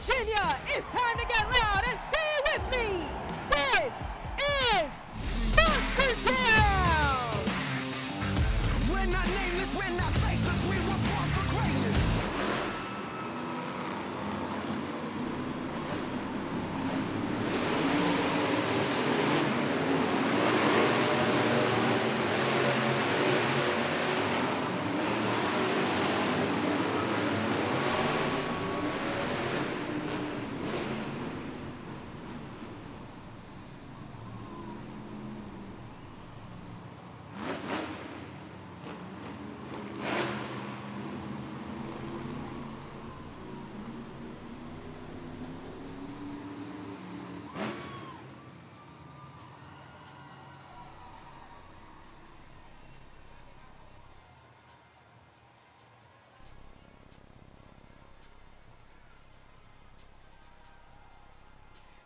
Virginia, it's time to get loud and say it with me. This is Monster Jam! We're not nameless, we're not faceless, we were born for greatness.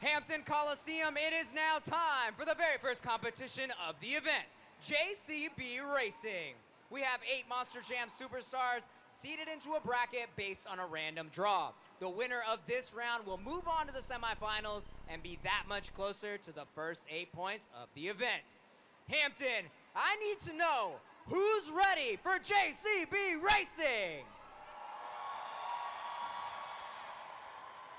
Hampton Coliseum, it is now time for the very first competition of the event, JCB Racing. We have 8 Monster Jam superstars seated into a bracket based on a random draw. The winner of this round will move on to the semifinals and be that much closer to the first 8 points of the event. Hampton, I need to know, who's ready for JCB Racing?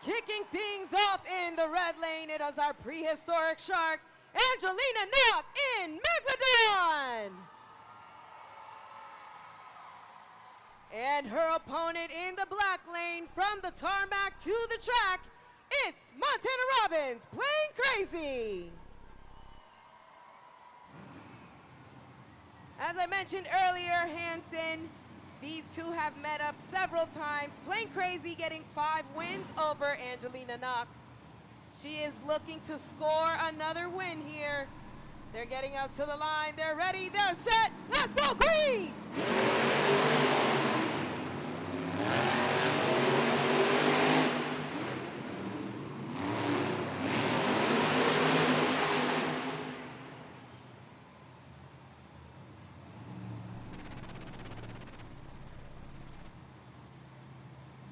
Kicking things off in the red lane, it is our prehistoric shark, Angelina Knock in Megalodon. And her opponent in the black lane from the tarmac to the track, it's Montana Robbins playing crazy. As I mentioned earlier, Hampton, these two have met up several times, playing crazy, getting 5 wins over Angelina Knock. She is looking to score another win here. They're getting out to the line. They're ready. They're set. Let's go green!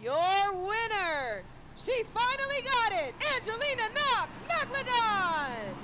Your winner, she finally got it, Angelina Knock, Megalodon!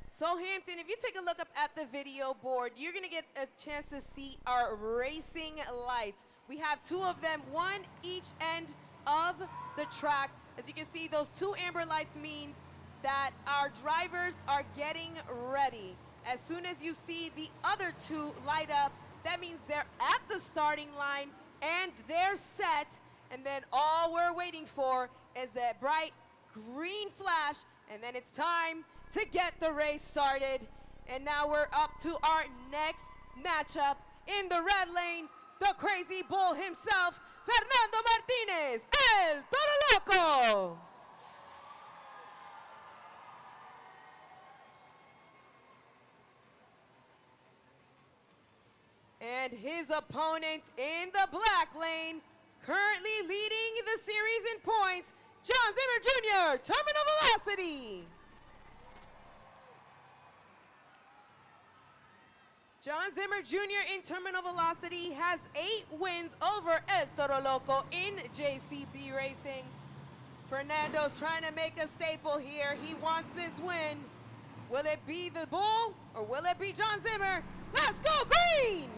So Hampton, if you take a look up at the video board, you're gonna get a chance to see our racing lights. We have 2 of them, one each end of the track. As you can see, those 2 amber lights means that our drivers are getting ready. As soon as you see the other 2 light up, that means they're at the starting line and they're set. And then all we're waiting for is that bright green flash, and then it's time to get the race started. And now we're up to our next matchup. In the red lane, the crazy bull himself, Fernando Martinez, el Toro Loco. And his opponent in the black lane, currently leading the series in points, John Zimmer Jr., Terminal Velocity. John Zimmer Jr. in Terminal Velocity has 8 wins over El Toro Loco in JCB Racing. Fernando's trying to make a staple here. He wants this win. Will it be the bull or will it be John Zimmer? Let's go green!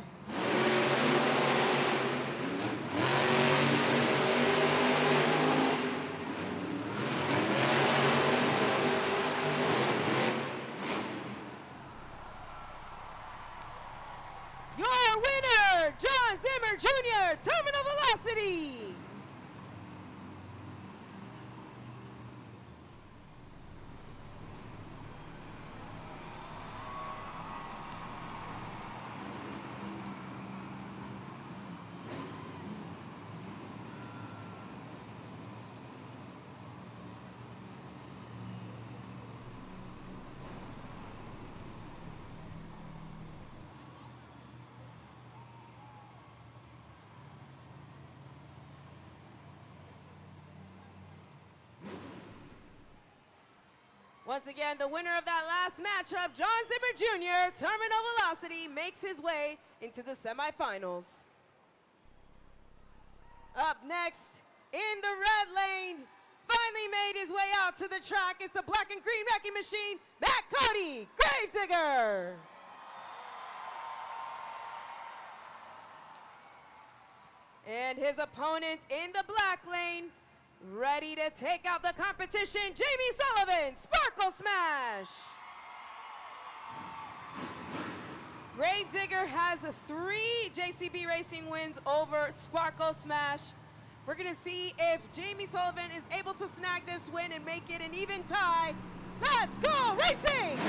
Your winner, John Zimmer Jr., Terminal Velocity. Once again, the winner of that last matchup, John Zimmer Jr., Terminal Velocity, makes his way into the semifinals. Up next, in the red lane, finally made his way out to the track, is the black and green wrecking machine, Matt Cody, Gravedigger. And his opponent in the black lane, ready to take out the competition, Jamie Sullivan, Sparkle Smash. Gravedigger has 3 JCB Racing wins over Sparkle Smash. We're gonna see if Jamie Sullivan is able to snag this win and make it an even tie. Let's go racing!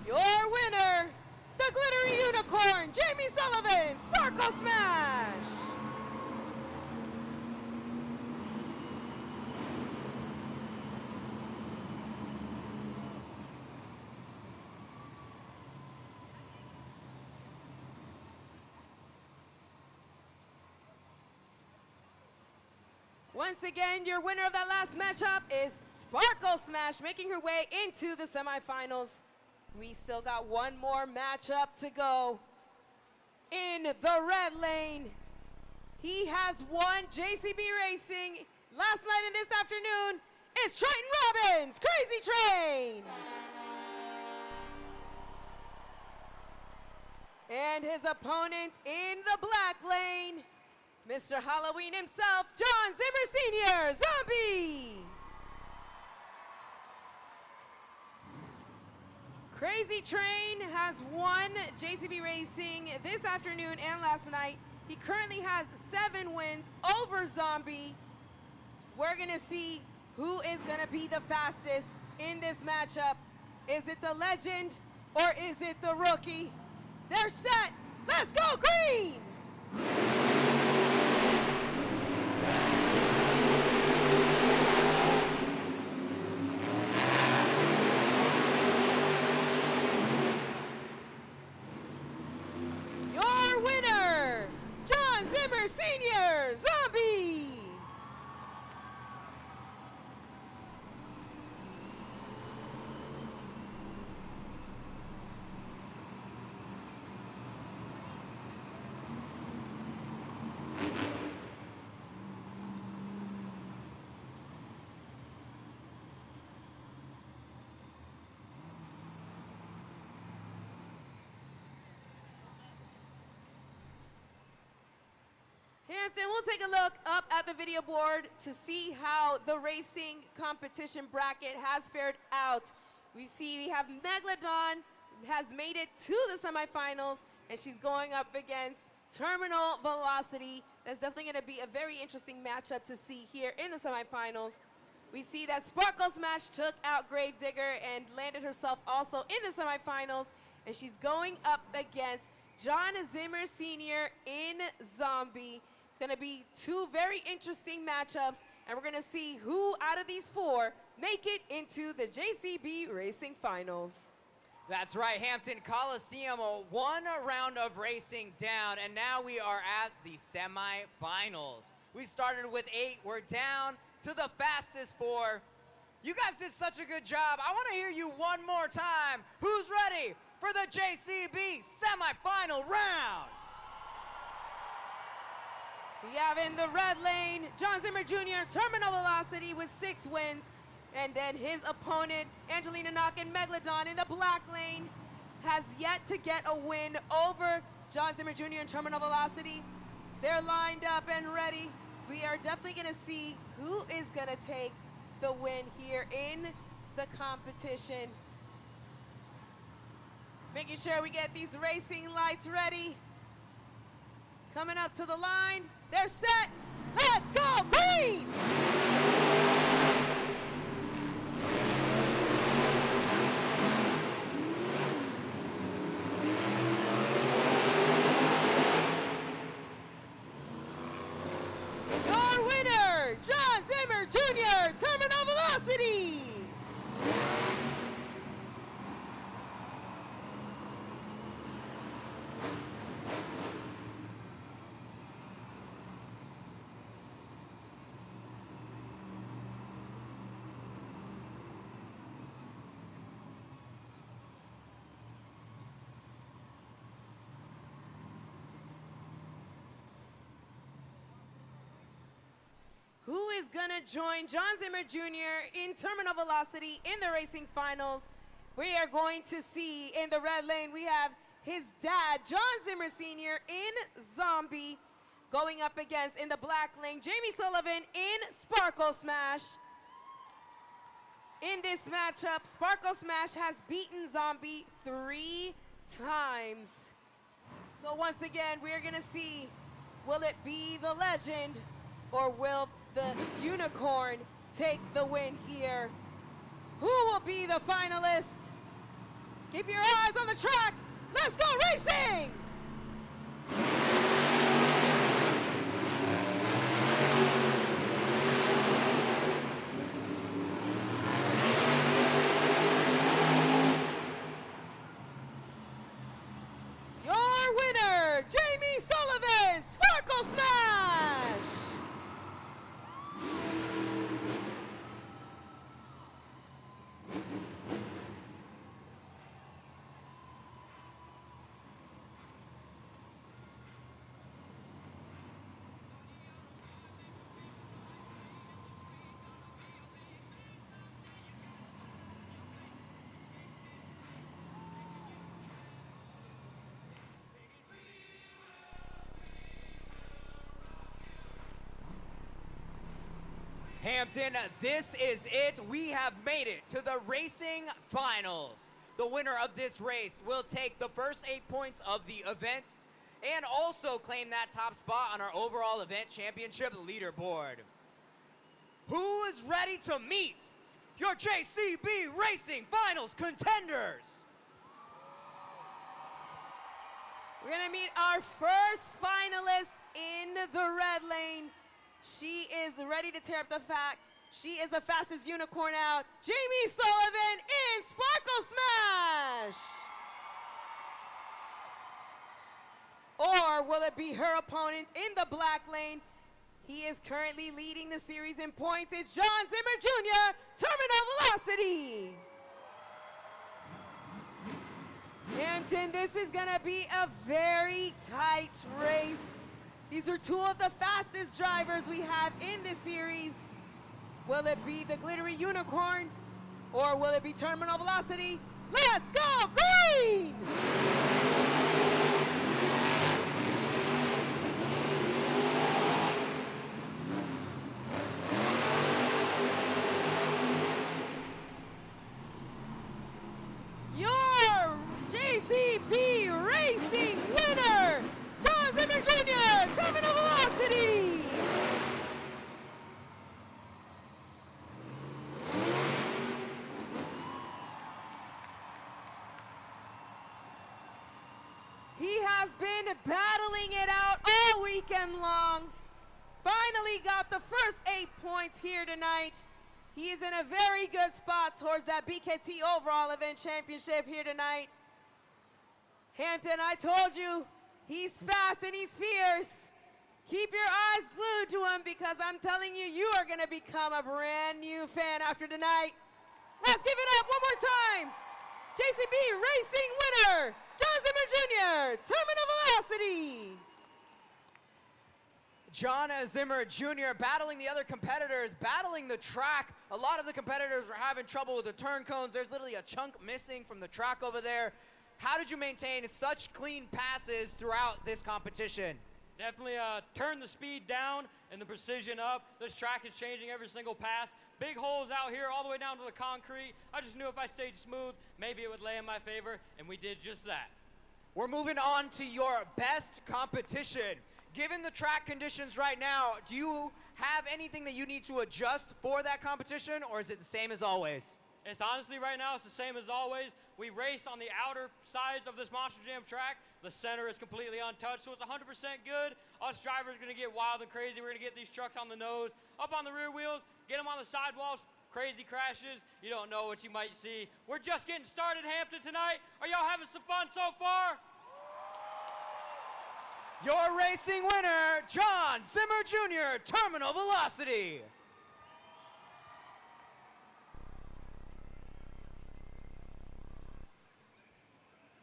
Your winner, the glittery unicorn, Jamie Sullivan, Sparkle Smash! Once again, your winner of that last matchup is Sparkle Smash, making her way into the semifinals. We still got one more matchup to go. In the red lane, he has won JCB Racing last night and this afternoon. It's Triton Robbins, Crazy Train. And his opponent in the black lane, Mr. Halloween himself, John Zimmer Sr., Zombie. Crazy Train has won JCB Racing this afternoon and last night. He currently has 7 wins over Zombie. We're gonna see who is gonna be the fastest in this matchup. Is it the legend or is it the rookie? They're set, let's go green! Senior, Zombie! Hampton, we'll take a look up at the video board to see how the racing competition bracket has fared out. We see we have Megalodon has made it to the semifinals, and she's going up against Terminal Velocity. That's definitely going to be a very interesting matchup to see here in the semifinals. We see that Sparkle Smash took out Gravedigger and landed herself also in the semifinals, and she's going up against John Zimmer Sr. in Zombie. It's going to be 2 very interesting matchups, and we're going to see who out of these 4 make it into the JCB Racing Finals. That's right, Hampton Coliseum, 1 round of racing down, and now we are at the semifinals. We started with 8, we're down to the fastest 4. You guys did such a good job. I want to hear you one more time. Who's ready for the JCB semifinal round? We have in the red lane, John Zimmer Jr., Terminal Velocity with 6 wins. And then his opponent, Angelina Knock and Megalodon in the black lane, has yet to get a win over John Zimmer Jr. and Terminal Velocity. They're lined up and ready. We are definitely gonna see who is gonna take the win here in the competition. Making sure we get these racing lights ready. Coming up to the line, they're set. Let's go green! Your winner, John Zimmer Jr., Terminal Velocity! who is gonna join John Zimmer Jr. in terminal velocity in the racing finals. We are going to see in the red lane, we have his dad, John Zimmer Sr. in Zombie, going up against, in the black lane, Jamie Sullivan in Sparkle Smash. In this matchup, Sparkle Smash has beaten Zombie 3 times. So once again, we're gonna see, will it be the legend or will the unicorn take the win here? Who will be the finalist? Keep your eyes on the track. Let's go racing! Your winner, Jamie Sullivan, Sparkle Smash! Hampton, this is it. We have made it to the racing finals. The winner of this race will take the first 8 points of the event and also claim that top spot on our overall event championship leaderboard. Who is ready to meet your JCB Racing Finals contenders? We're gonna meet our first finalist in the red lane. She is ready to tear up the fact. She is the fastest unicorn out. Jamie Sullivan in Sparkle Smash! Or will it be her opponent in the black lane? He is currently leading the series in points. It's John Zimmer Jr., Terminal Velocity. Hampton, this is gonna be a very tight race. These are two of the fastest drivers we have in this series. Will it be the glittery unicorn or will it be Terminal Velocity? Let's go green! Your JCB Racing winner, John Zimmer Jr., Terminal Velocity! He has been battling it out all weekend long. Finally got the first 8 points here tonight. He is in a very good spot towards that BKT overall event championship here tonight. Hampton, I told you, he's fast and he's fierce. Keep your eyes glued to him because I'm telling you, you are gonna become a brand new fan after tonight. Let's give it up one more time. JCB Racing winner, John Zimmer Jr., Terminal Velocity. John Zimmer Jr. battling the other competitors, battling the track. A lot of the competitors were having trouble with the turn cones. There's literally a chunk missing from the track over there. How did you maintain such clean passes throughout this competition? Definitely turn the speed down and the precision up. This track is changing every single pass. Big holes out here all the way down to the concrete. I just knew if I stayed smooth, maybe it would lay in my favor, and we did just that. We're moving on to your best competition. Given the track conditions right now, do you have anything that you need to adjust for that competition, or is it the same as always? It's honestly, right now, it's the same as always. We race on the outer sides of this Monster Jam track. The center is completely untouched, so it's 100% good. Us drivers are gonna get wild and crazy. We're gonna get these trucks on the nose, up on the rear wheels, get them on the sidewalls, crazy crashes. You don't know what you might see. We're just getting started, Hampton, tonight. Are y'all having some fun so far? Your racing winner, John Zimmer Jr., Terminal Velocity.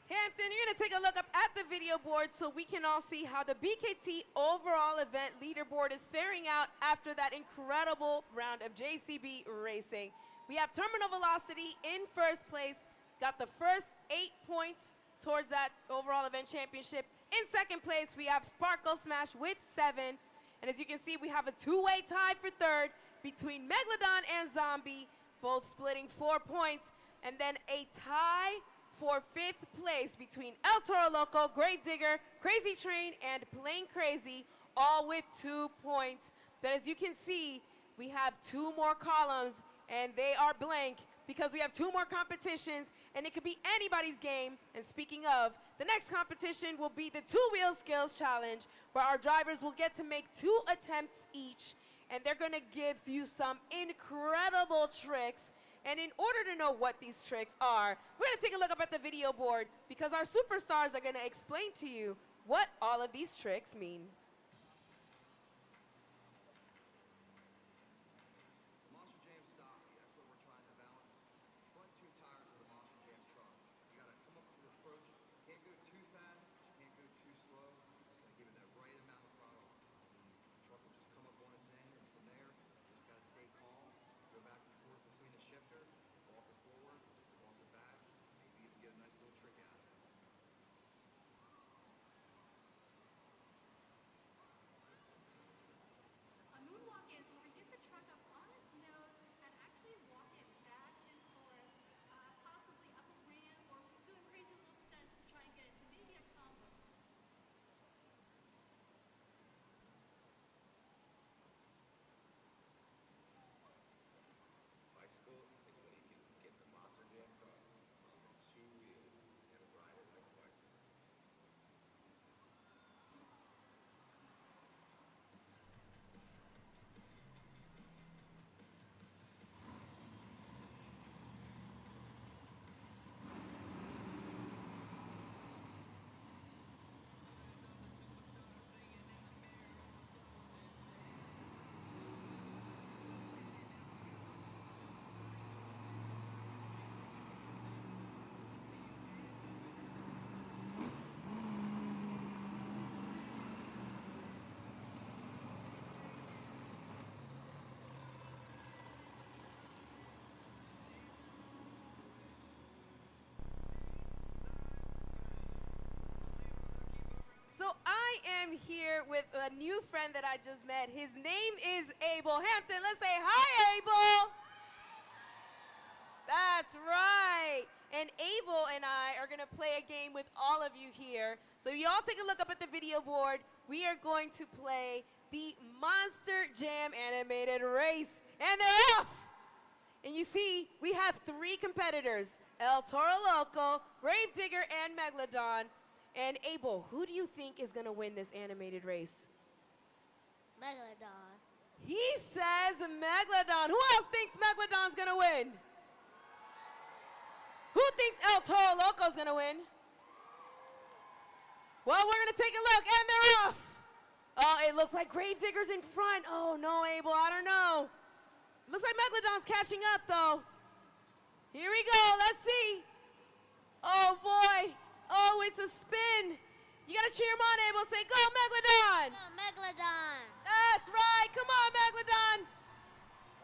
Hampton, Hampton, you're going to take a look up at the video board so we can all see how the BKT overall event leaderboard is faring out after that incredible round of JCB racing. We have Terminal Velocity in first place, got the first 8 points towards that overall event championship. In second place, we have Sparkle Smash with 7. And as you can see, we have a two-way tie for third between Megalodon and Zombie, both splitting 4 points. And then a tie for fifth place between El Toro Loco, Gravedigger, Crazy Train, and Plain Crazy, all with 2 points. But as you can see, we have 2 more columns, and they are blank because we have 2 more competitions, and it could be anybody's game. And speaking of, the next competition will be the two-wheel skills challenge, where our drivers will get to make 2 attempts each, and they're gonna give you some incredible tricks. And in order to know what these tricks are, we're gonna take a look up at the video board because our superstars are gonna explain to you what all of these tricks mean. Monster Jam stocky, that's what we're trying to balance. Front 2 tires of the Monster Jam truck. You gotta come up with your approach. Can't go too fast, but you can't go too slow. Just gotta give it that right amount of throttle. The truck will just come up on its end, and from there, you just gotta stay calm, go back and forth between the shifter, walk it forward, walk it back, maybe even get a nice little trick out of it. A moonwalk is where we get the truck up on its nose and actually walk it back and forth, possibly up a ramp or doing crazy little stunts to try and get it to maybe a combo. Bicycle is when you can get the Monster Jam truck on 2 wheels and ride it like a bicycle. So I am here with a new friend that I just met. His name is Abel. Hampton, let's say hi, Abel. That's right. And Abel and I are going to play a game with all of you here. So you all take a look up at the video board. We are going to play the Monster Jam animated race. And they're off. And you see, we have 3 competitors, El Toro Loco, Gravedigger, and Megalodon. And Abel, who do you think is going to win this animated race? Megalodon. He says Megalodon. Who else thinks Megalodon's going to win? Who thinks El Toro Loco's going to win? Well, we're going to take a look, and they're off. Oh, it looks like Gravedigger's in front. Oh, no, Abel, I don't know. Looks like Megalodon's catching up, though. Here we go. Let's see. Oh, boy. Oh, it's a spin. You got to cheer him on, Abel. Say, go, Megalodon. Go, Megalodon. That's right. Come on, Megalodon.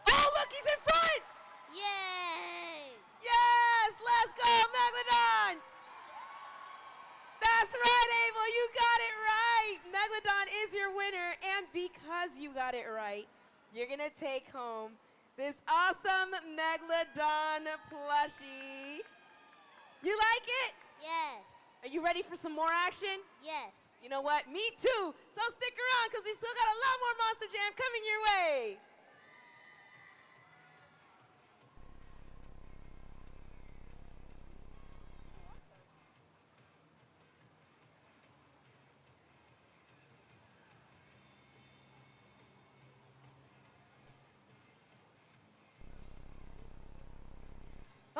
Oh, look, he's in front. Yay! Yes, let's go, Megalodon. That's right, Abel. You got it right. Megalodon is your winner. And because you got it right, you're going to take home this awesome Megalodon plushie. You like it? Yes. Are you ready for some more action? Yes. You know what? Me too. So stick around because we still got a lot more Monster Jam coming your way.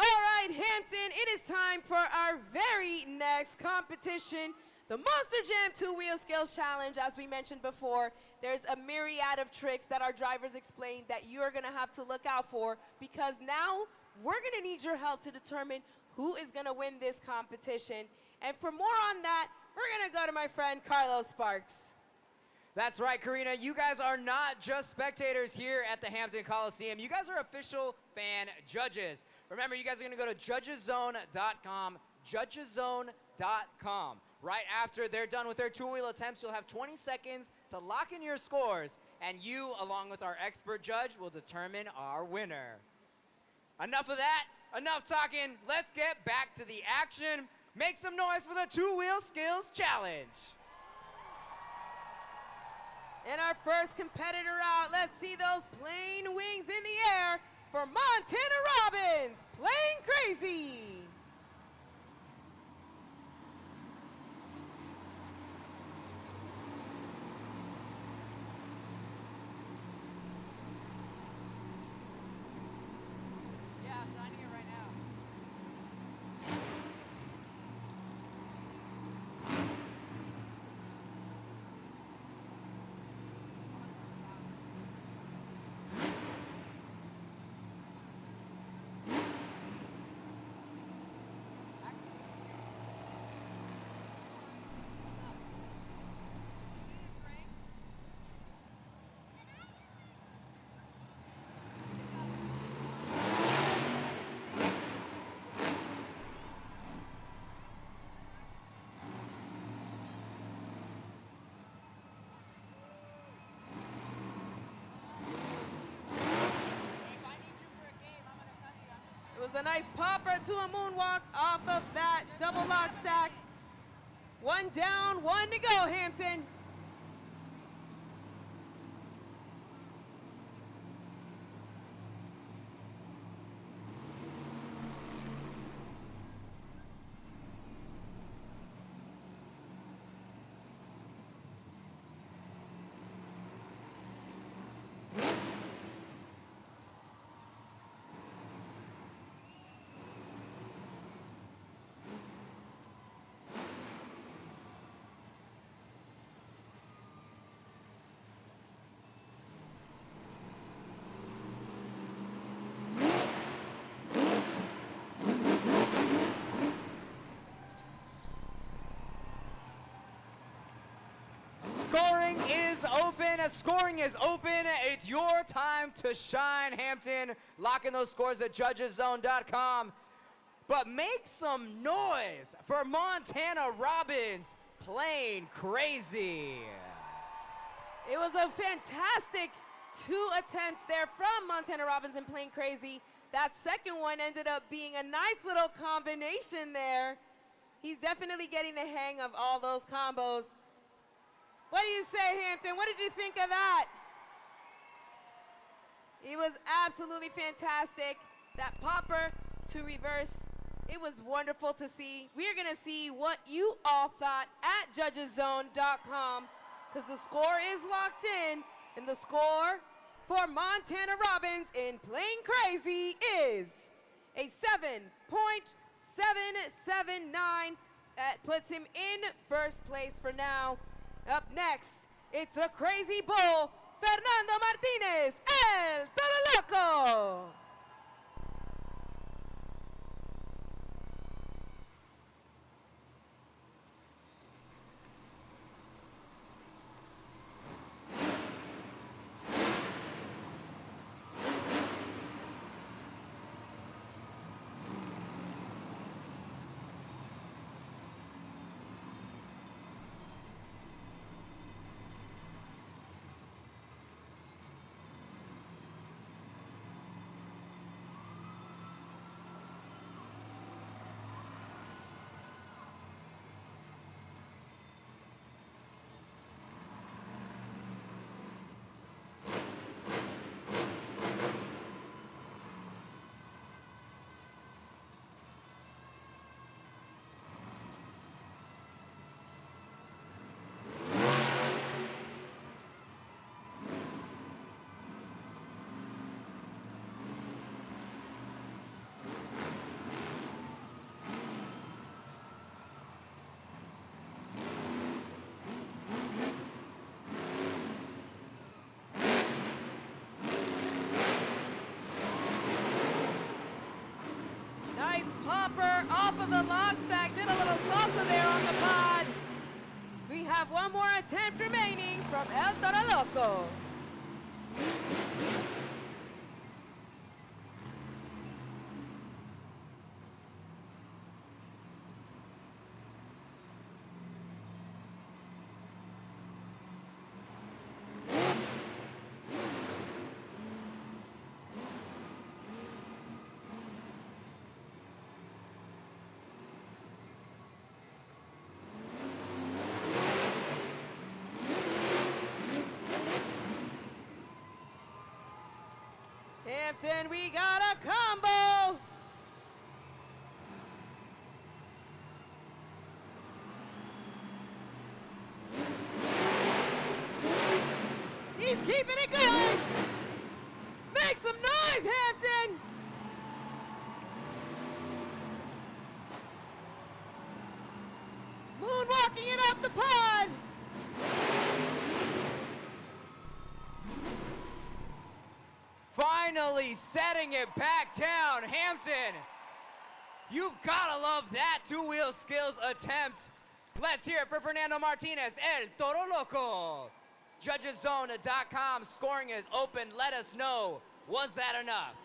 All right, Hampton, it is time for our very next competition, the Monster Jam Two-Wheel Skills Challenge. As we mentioned before, there's a myriad of tricks that our drivers explained that you are gonna have to look out for, because now we're gonna need your help to determine who is gonna win this competition. And for more on that, we're going to go to my friend Carlos Sparks. That's right, Karina. You guys are not just spectators here at the Hampton Coliseum. You guys are official fan judges. Remember, you guys are going to go to judgeszone.com, judgeszone.com. Right after they're done with their two-wheel attempts, you'll have 20 seconds to lock in your scores, and you, along with our expert judge, will determine our winner. Enough of that. Enough talking. Let's get back to the action. Make some noise for the two-wheel skills challenge. And our first competitor out, let's see those plane wings in the air for Montana Robbins, Plane Crazy. Yeah, shining it right now. It was a nice popper to a moonwalk off of that double lock stack. One down, one to go, Hampton. Scoring is open. Scoring is open. It's your time to shine, Hampton. Lock in those scores at judgeszone.com. But make some noise for Montana Robbins, Plane Crazy. It was a fantastic 2 attempts there from Montana Robbins and Plane Crazy. That second one ended up being a nice little combination there. He's definitely getting the hang of all those combos. What do you say, Hampton? What did you think of that? It was absolutely fantastic. That popper to reverse, it was wonderful to see. We're going to see what you all thought at judgeszone.com because the score is locked in, and the score for Montana Robbins in Plane Crazy is a 7.779. That puts him in first place for now. Up next, it's a crazy bull, Fernando Martinez, el Toro Loco. Off of the log stack, did a little salsa there. have one more attempt remaining from El Toro Loco. Hampton, we got a combo. He's keeping it going. Make some noise, Hampton. Moonwalking it up the pod. Finally setting it back down, Hampton. You've gotta love that two-wheel skills attempt. Let's hear it for Fernando Martinez, El Toro Loco. JudgesZone.com, scoring is open. Let us know, was that enough?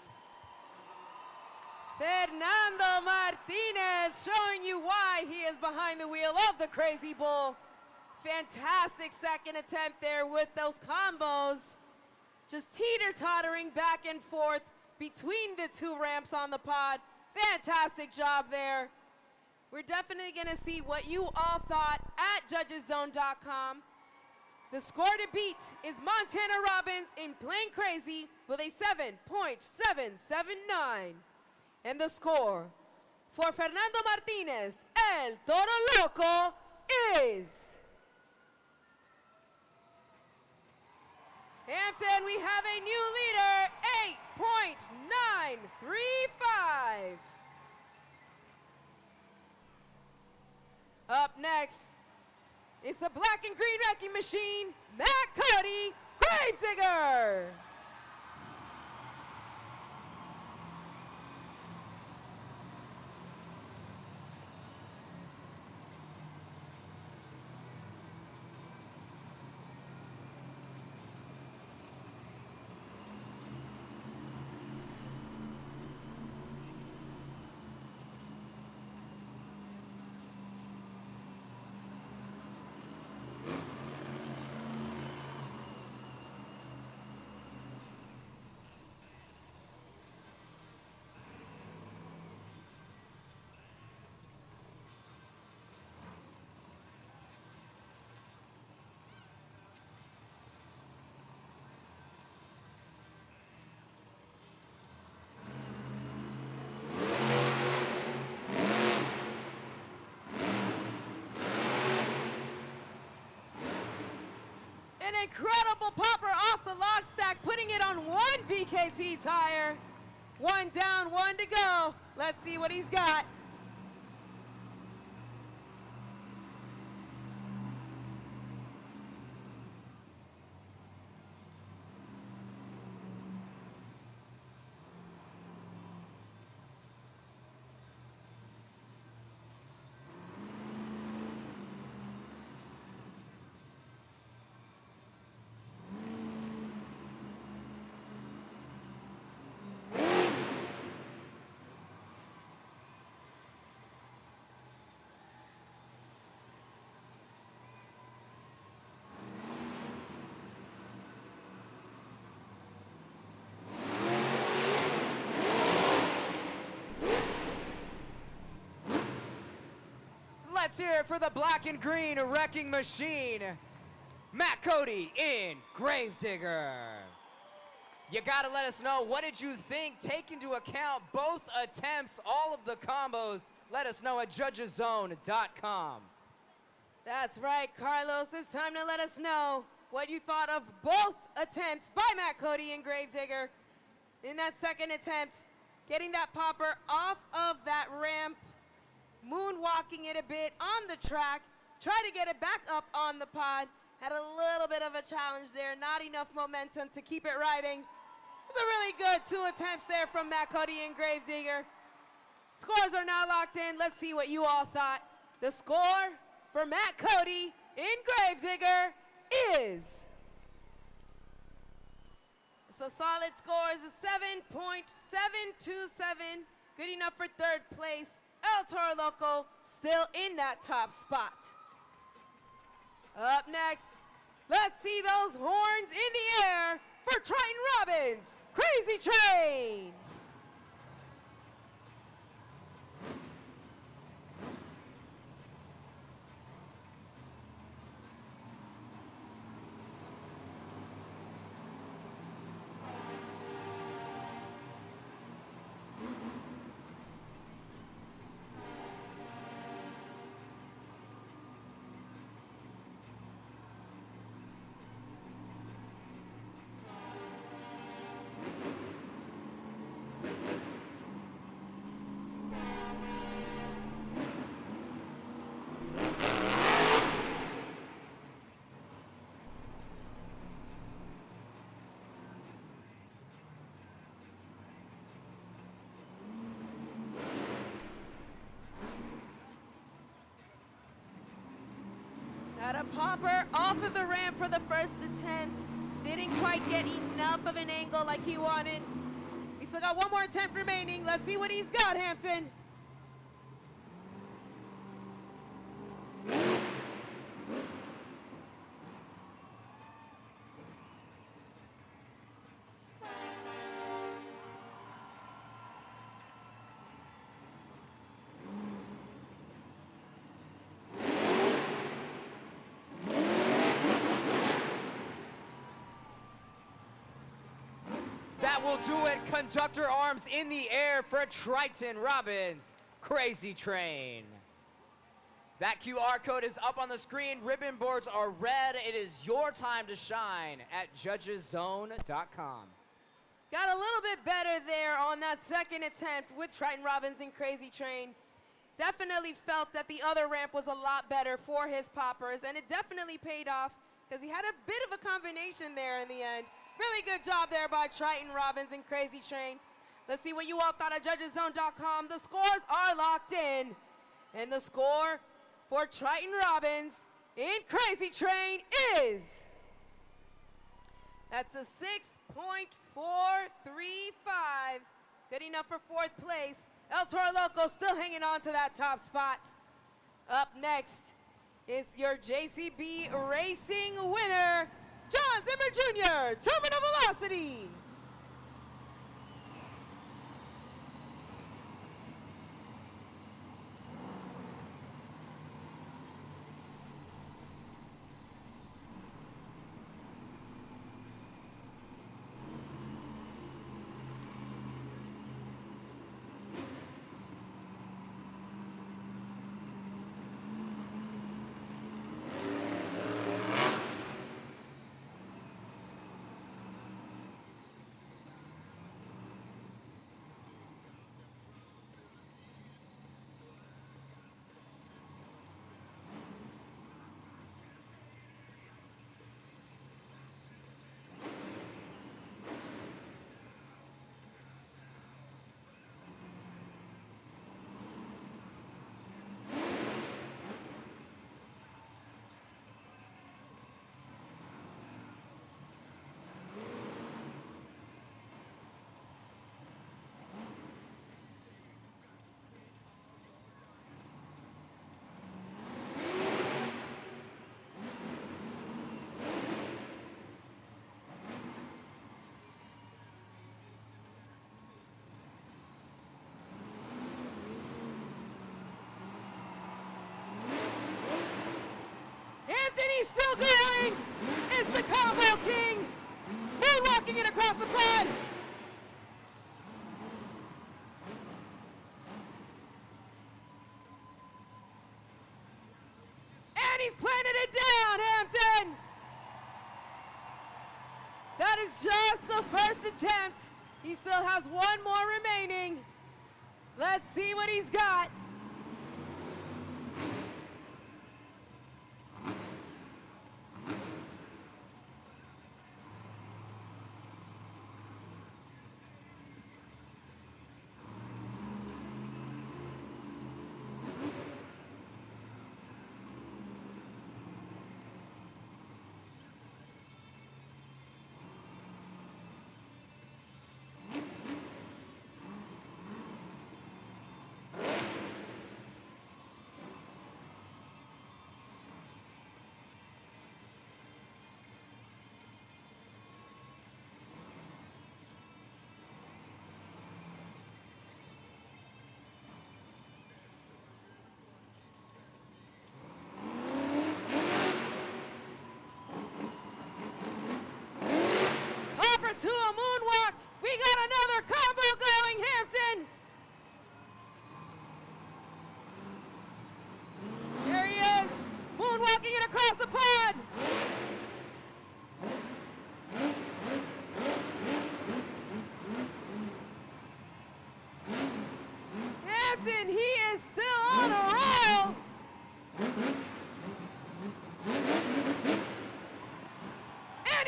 Fernando Martinez showing you why he is behind the wheel of the Crazy Bull. Fantastic second attempt there with those combos. Just teeter-tottering back and forth between the two ramps on the pod. Fantastic job there. We're definitely going to see what you all thought at JudgesZone.com. The score to beat is Montana Robbins in Plain Crazy with a 7.779. And the score for Fernando Martinez, El Toro Loco, is... Hampton, we have a new leader, 8.935. Up next is the black and green wrecking machine, Matt Cody, Gravedigger. An incredible popper off the log stack, putting it on one BKT tire. One down, one to go. Let's see what he's got. Let's hear it for the black and green wrecking machine, Matt Cody in Gravedigger. You gotta let us know, what did you think? Take into account both attempts, all of the combos. Let us know at JudgesZone.com. That's right, Carlos. It's time to let us know what you thought of both attempts by Matt Cody and Gravedigger. In that second attempt, getting that popper off of that ramp, moonwalking it a bit on the track, try to get it back up on the pod. Had a little bit of a challenge there, not enough momentum to keep it riding. It's a really good two attempts there from Matt Cody and Gravedigger. Scores are now locked in. Let's see what you all thought. The score for Matt Cody in Gravedigger Digger is. So solid score is a 7.727. Good enough for third place. El Toro Loco still in that top spot. Up next, let's see those horns in the air for Triton Robbins, Crazy Train. Got a popper off of the ramp for the first attempt. Didn't quite get enough of an angle like he wanted. We still got one more attempt remaining. Let's see what he's got, Hampton. That will do it. Conductor arms in the air for Triton Robbins, Crazy Train. That QR code is up on the screen. Ribbon boards are red. It is your time to shine at judgeszone.com. Got a little bit better there on that second attempt with Triton Robbins and Crazy Train. Definitely felt that the other ramp was a lot better for his poppers, and it definitely paid off because he had a bit of a combination there in the end. Really good job there by Triton Robbins and Crazy Train. Let's see what you all thought at judgeszone.com. The scores are locked in. And the score for Triton Robbins in Crazy Train is... That's a 6.435. Good enough for fourth place. El Toro Loco still hanging on to that top spot. Up next is your JCB Racing winner, John Zimmer Jr., Terminal Velocity. Anthony's still going. It's the combo king. Moonwalking it across the pad. And he's planted it down, Hampton. That is just the first attempt. He still has one more remaining. Let's see what he's got.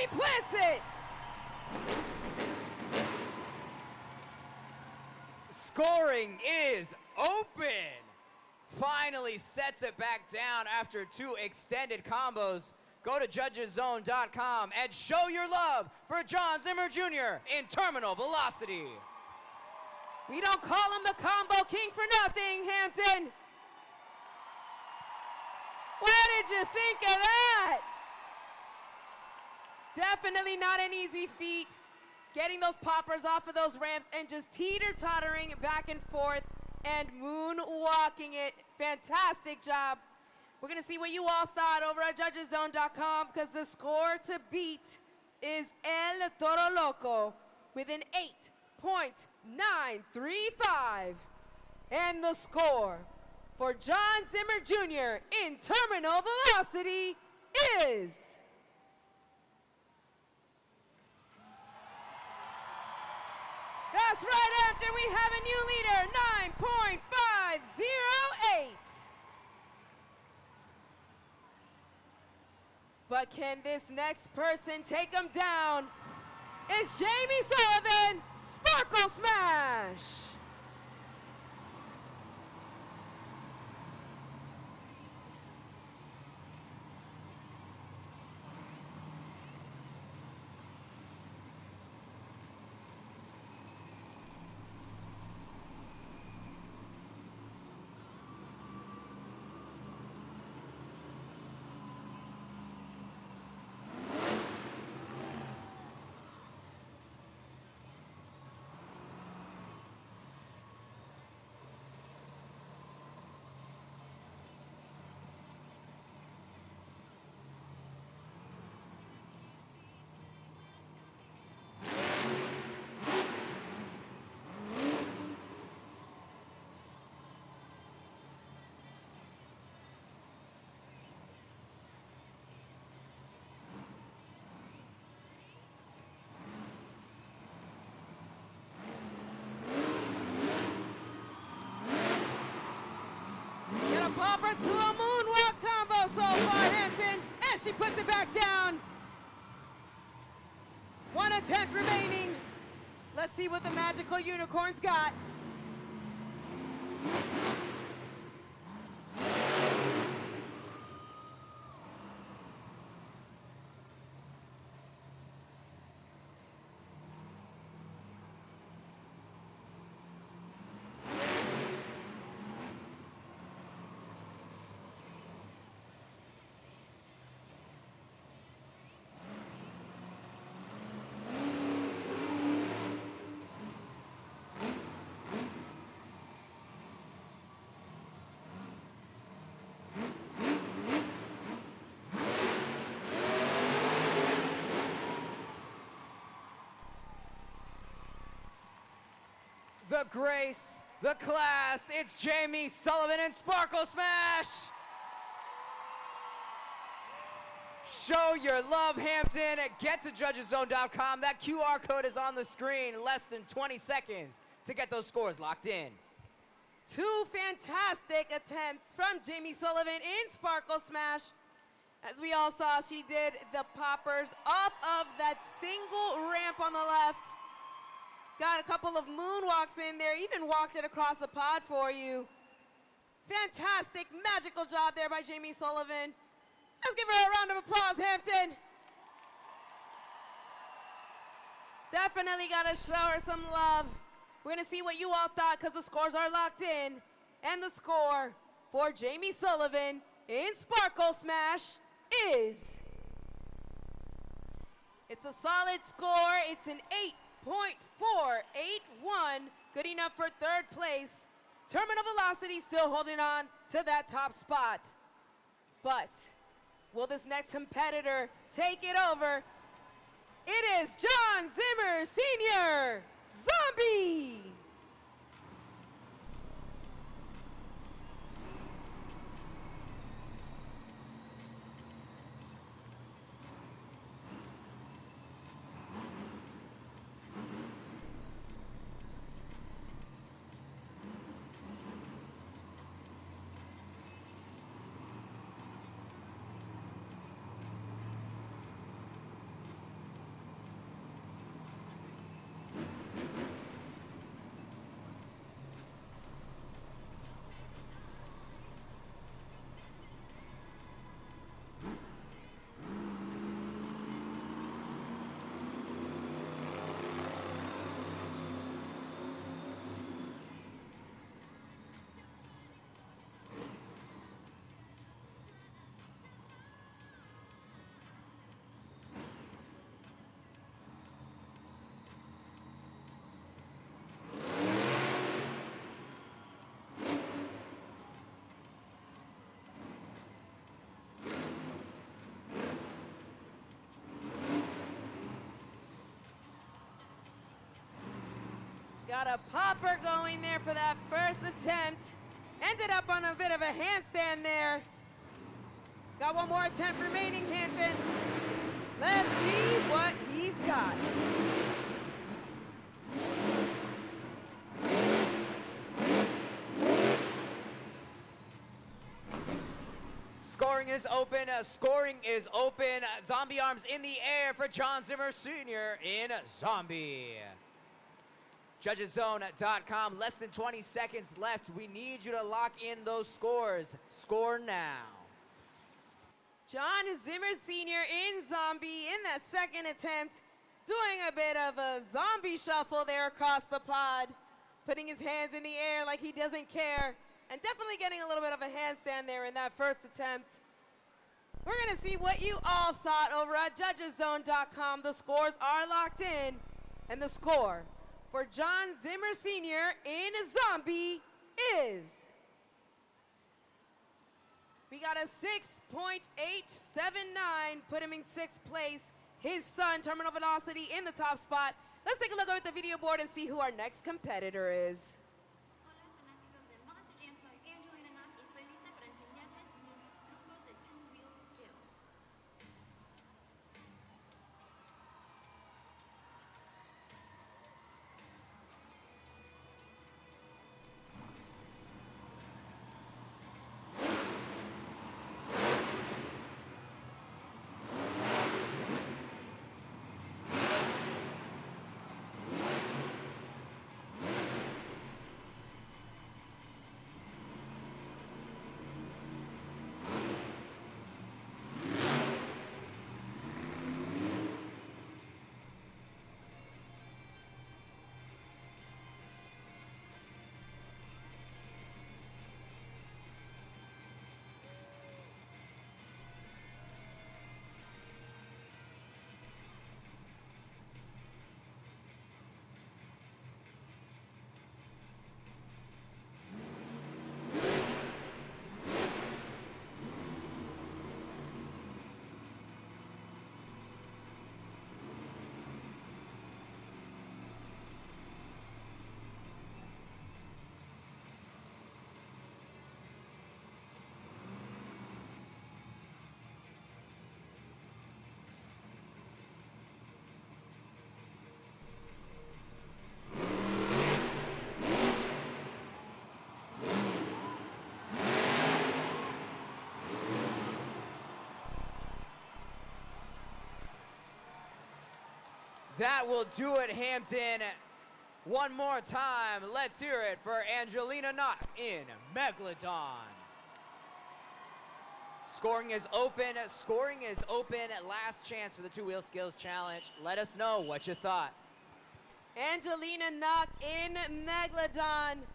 he plants it. Scoring is open. Finally sets it back down after 2 extended combos. Go to judgeszone.com and show your love for John Zimmer Jr. in terminal velocity. We don't call him the combo king for nothing, Hampton. What did you think of that? Definitely not an easy feat. Getting those poppers off of those ramps and just teeter-tottering back and forth and moonwalking it. Fantastic job. We're going to see what you all thought over at judgeszone.com because the score to beat is El Toro Loco with an 8.935. And the score for John Zimmer Jr. in terminal velocity is... That's right, Hampton, we have a new leader, 9.508. But can this next person take him down? It's Jamie Sullivan, Sparkle Smash. Popper to a moonwalk combo so far, Hampton, and she puts it back down. 1 attempt remaining. Let's see what the magical unicorns got. The grace, the class, it's Jamie Sullivan and Sparkle Smash! Show your love, Hampton. Get to judgeszone.com. That QR code is on the screen. Less than 20 seconds to get those scores locked in. 2 fantastic attempts from Jamie Sullivan in Sparkle Smash. As we all saw, she did the poppers off of that single ramp on the left. Got a couple of moonwalks in there, even walked it across the pod for you. Fantastic, magical job there by Jamie Sullivan. Let's give her a round of applause, Hampton. Definitely gotta show her some love. We're gonna see what you all thought because the scores are locked in. And the score for Jamie Sullivan in Sparkle Smash is... It's a solid score. It's an 8.481, good enough for 3rd place. Terminal velocity still holding on to that top spot. But will this next competitor take it over? It is John Zimmer Sr., Zombie! Got a popper going there for that first attempt. Ended up on a bit of a handstand there. Got one more attempt remaining, Hampton. Let's see what he's got. Scoring is open. Scoring is open. Zombie arms in the air for John Zimmer Sr. in Zombie. Judgeszone.com. Less than 20 seconds left. We need you to lock in those scores. Score now. John Zimmer Sr. in Zombie in that second attempt, doing a bit of a zombie shuffle there across the pod, putting his hands in the air like he doesn't care, and definitely getting a little bit of a handstand there in that first attempt. We're gonna see what you all thought over at Judgeszone.com. The scores are locked in, and the score for John Zimmer Sr. in Zombie is... We got a 6.879, put him in 6th place. His son, Terminal Velocity, in the top spot. Let's take a look over at the video board and see who our next competitor is. Hola fanáticos de Monster Jam, soy Angelina Knock y estoy lista para enseñarles mis trucos de two-wheel skills. That will do it, Hampton. One more time, let's hear it for Angelina Knock in Megalodon. Scoring is open. Scoring is open. Last chance for the two-wheel skills challenge. Let us know what you thought. Angelina Knock in Megalodon.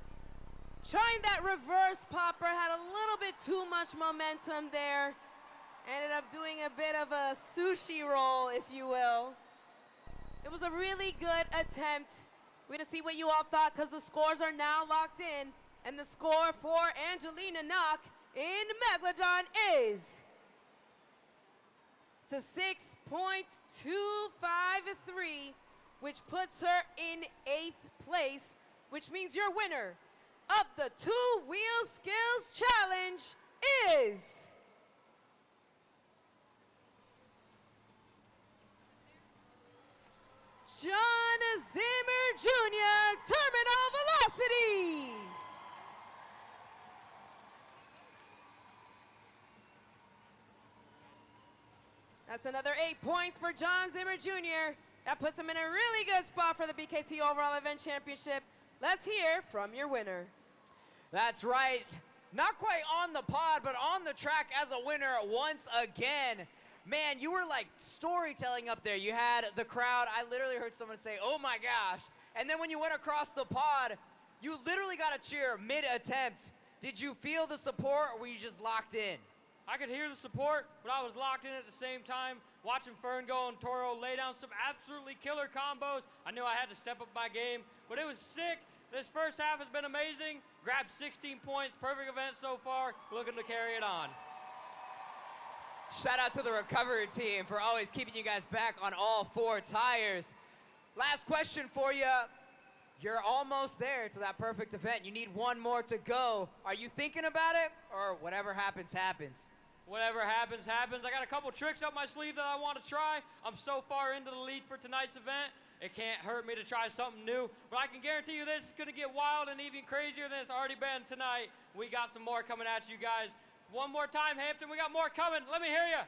Trying that reverse popper, had a little bit too much momentum there. Ended up doing a bit of a sushi roll, if you will. It was a really good attempt. We're gonna see what you all thought because the scores are now locked in. And the score for Angelina Knock in Megalodon is... It's a 6.253, which puts her in 8th place, which means your winner of the two-wheel skills challenge is... John Zimmer Jr., Terminal Velocity. That's another 8 points for John Zimmer Jr. That puts him in a really good spot for the BKT Overall Event Championship. Let's hear from your winner. That's right. Not quite on the pod, but on the track as a winner once again. Man, you were like storytelling up there. You had the crowd. I literally heard someone say, "Oh my gosh." And then when you went across the pod, you literally got a cheer mid-attempt. Did you feel the support, or were you just locked in? I could hear the support, but I was locked in at the same time, watching Ferngully and Toro lay down some absolutely killer combos. I knew I had to step up my game, but it was sick. This first half has been amazing. Grabbed 16 points, perfect event so far, looking to carry it on. Shout out to the recovery team for always keeping you guys back on all 4 tires. Last question for you. You're almost there to that perfect event. You need one more to go. Are you thinking about it? Or whatever happens, happens? Whatever happens, happens. I got a couple tricks up my sleeve that I want to try. I'm so far into the lead for tonight's event, it can't hurt me to try something new. But I can guarantee you this is going to get wild and even crazier than it's already been tonight. We got some more coming at you guys. One more time, Hampton, we got more coming. Let me hear you.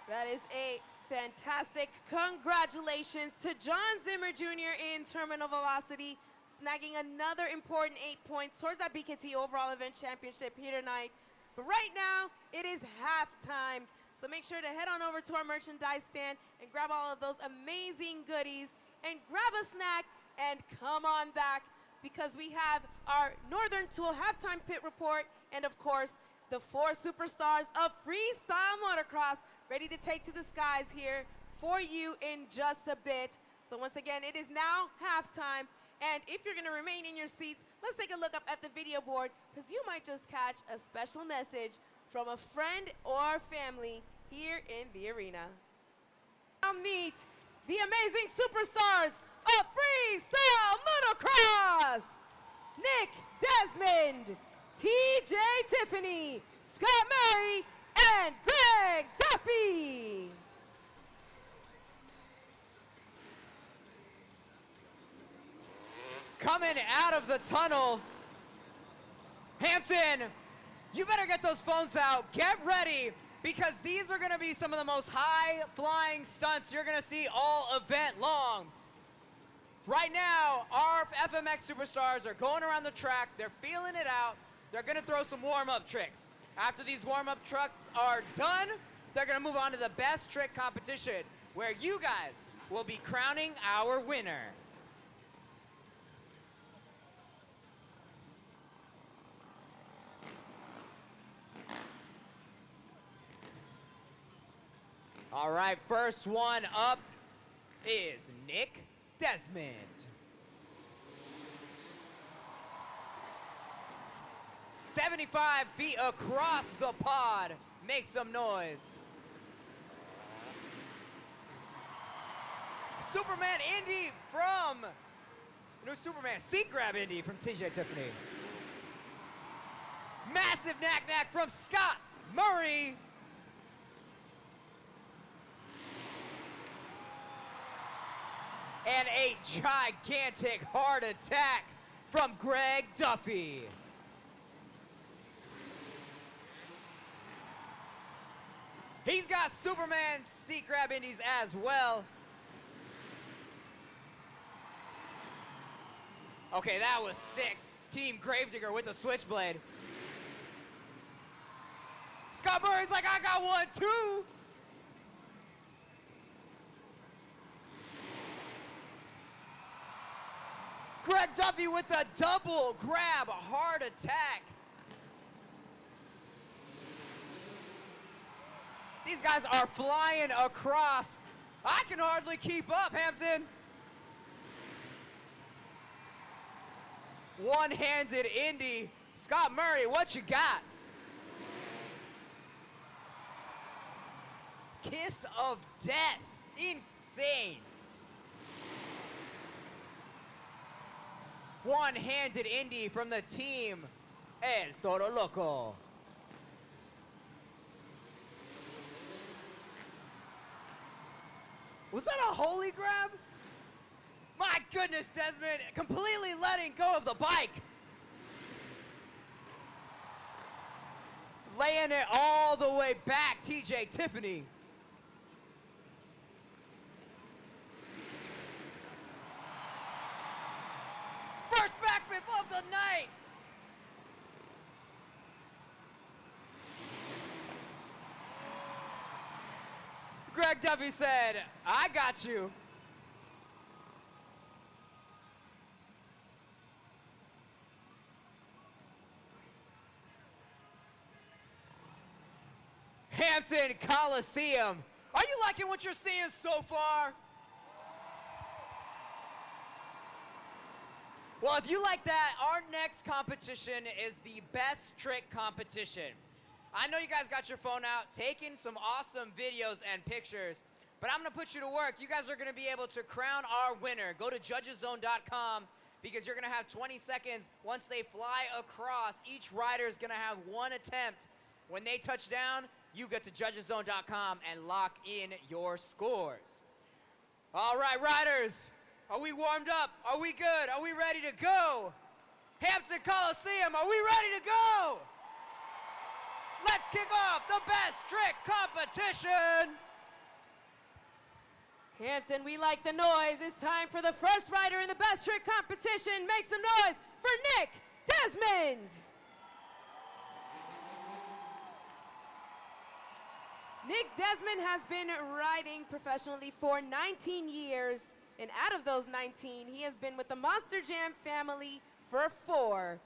That is a fantastic congratulations to John Zimmer Jr. in Terminal Velocity, snagging another important 8 points towards that BKT overall event championship here tonight. But right now, it is halftime. So make sure to head on over to our merchandise stand and grab all of those amazing goodies and grab a snack and come on back because we have our Northern Tool halftime pit report and of course, the 4 superstars of freestyle motocross ready to take to the skies here for you in just a bit. So once again, it is now halftime. And if you're gonna remain in your seats, let's take a look up at the video board because you might just catch a special message from a friend or family here in the arena. Now meet the amazing superstars of freestyle motocross, Nick Desmond, TJ Tiffany, Scott Murray, and Greg Duffy. Coming out of the tunnel, Hampton, you better get those phones out. Get ready, because these are gonna be some of the most high-flying stunts you're gonna see all event long. Right now, our FMX superstars are going around the track. They're feeling it out. They're gonna throw some warm-up tricks. After these warm-up trucks are done, they're gonna move on to the best trick competition, where you guys will be crowning our winner. All right, first one up is Nick Desmond. 75 feet across the pod. Make some noise. Superman Indy from, no, Superman seat grab Indy from TJ Tiffany. Massive knack from Scott Murray. And a gigantic heart attack from Greg Duffy. He's got Superman seat grab indies as well. Okay, that was sick. Team Gravedigger with the switchblade. Scott Murray's like, I got one too. Greg Duffy with the double grab heart attack. These guys are flying across. I can hardly keep up, Hampton. One-handed Indy. Scott Murray, what you got? Kiss of death. Insane. One-handed Indy from the team El Toro Loco. Was that a holy grab? My goodness, Desmond, completely letting go of the bike. Laying it all the way back, TJ Tiffany. First backflip of the night. Greg Duffy said, I got you. Hampton Coliseum. Are you liking what you're seeing so far? Well, if you like that, our next competition is the best trick competition. I know you guys got your phone out, taking some awesome videos and pictures, but I'm gonna put you to work. You guys are gonna be able to crown our winner. Go to judgeszone.com because you're gonna have 20 seconds. Once they fly across, each rider is gonna have one attempt. When they touch down, you get to judgeszone.com and lock in your scores. All right, riders, are we warmed up? Are we good? Are we ready to go? Hampton Coliseum, are we ready to go? Let's kick off the best trick competition. Hampton, we like the noise. It's time for the first rider in the best trick competition. Make some noise for Nick Desmond. Nick Desmond has been riding professionally for 19 years, and out of those 19, he has been with the Monster Jam family for 4.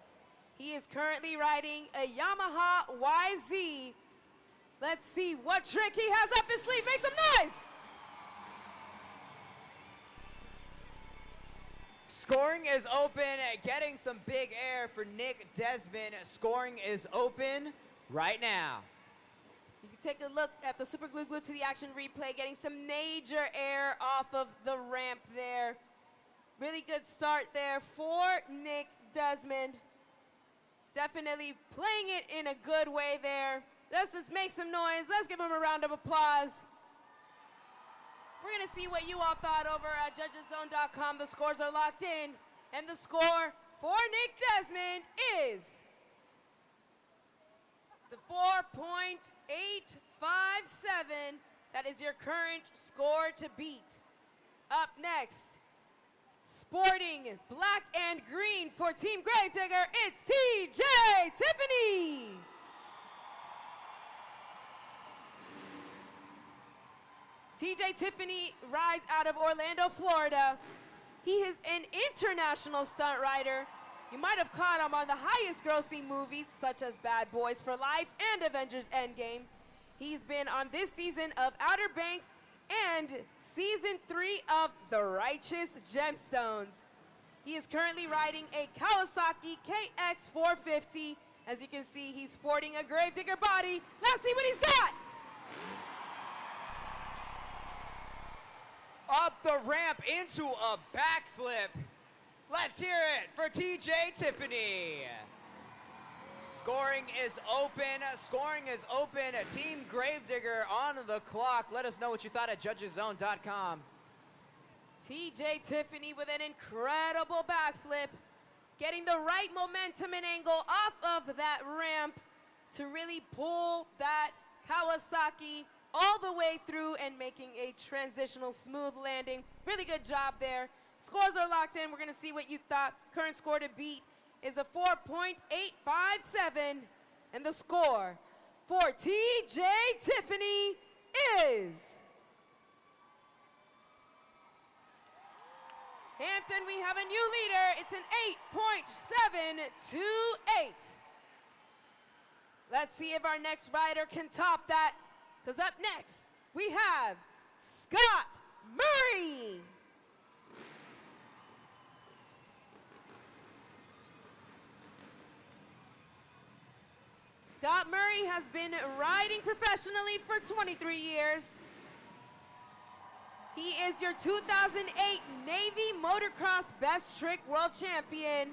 He is currently riding a Yamaha YZ. Let's see what trick he has up his sleeve. Make some noise! Scoring is open, getting some big air for Nick Desmond. Scoring is open right now. You can take a look at the Super Glue Glued to the Action replay, getting some major air off of the ramp there. Really good start there for Nick Desmond. Definitely playing it in a good way there. Let's just make some noise. Let's give him a round of applause. We're going to see what you all thought over at judgeszone.com. The scores are locked in, and the score for Nick Desmond is it's a 4.857. That is your current score to beat. Up next, sporting black and green for Team Gravedigger, it's TJ Tiffany. TJ Tiffany rides out of Orlando, Florida. He is an international stunt rider. You might have caught him on the highest grossing movies such as Bad Boys for Life and Avengers Endgame. He's been on this season of Outer Banks and season 3 of The Righteous Gemstones. He is currently riding a Kawasaki KX450. As you can see, he's sporting a Gravedigger body. Let's see what he's got. Up the ramp into a backflip. Let's hear it for TJ Tiffany. Scoring is open. Scoring is open. Team Gravedigger on the clock. Let us know what you thought at judgeszone.com. TJ Tiffany with an incredible backflip, getting the right momentum and angle off of that ramp to really pull that Kawasaki all the way through and making a transitional smooth landing. Really good job there. Scores are locked in. We're going to see what you thought. Current score to beat is a 4.857, and the score for TJ Tiffany is Hampton. We have a new leader. It's an 8.728. Let's see if our next rider can top that. Because up next, we have Scott Murray. Scott Murray has been riding professionally for 23 years. He is your 2008 Navy Motocross Best Trick World Champion.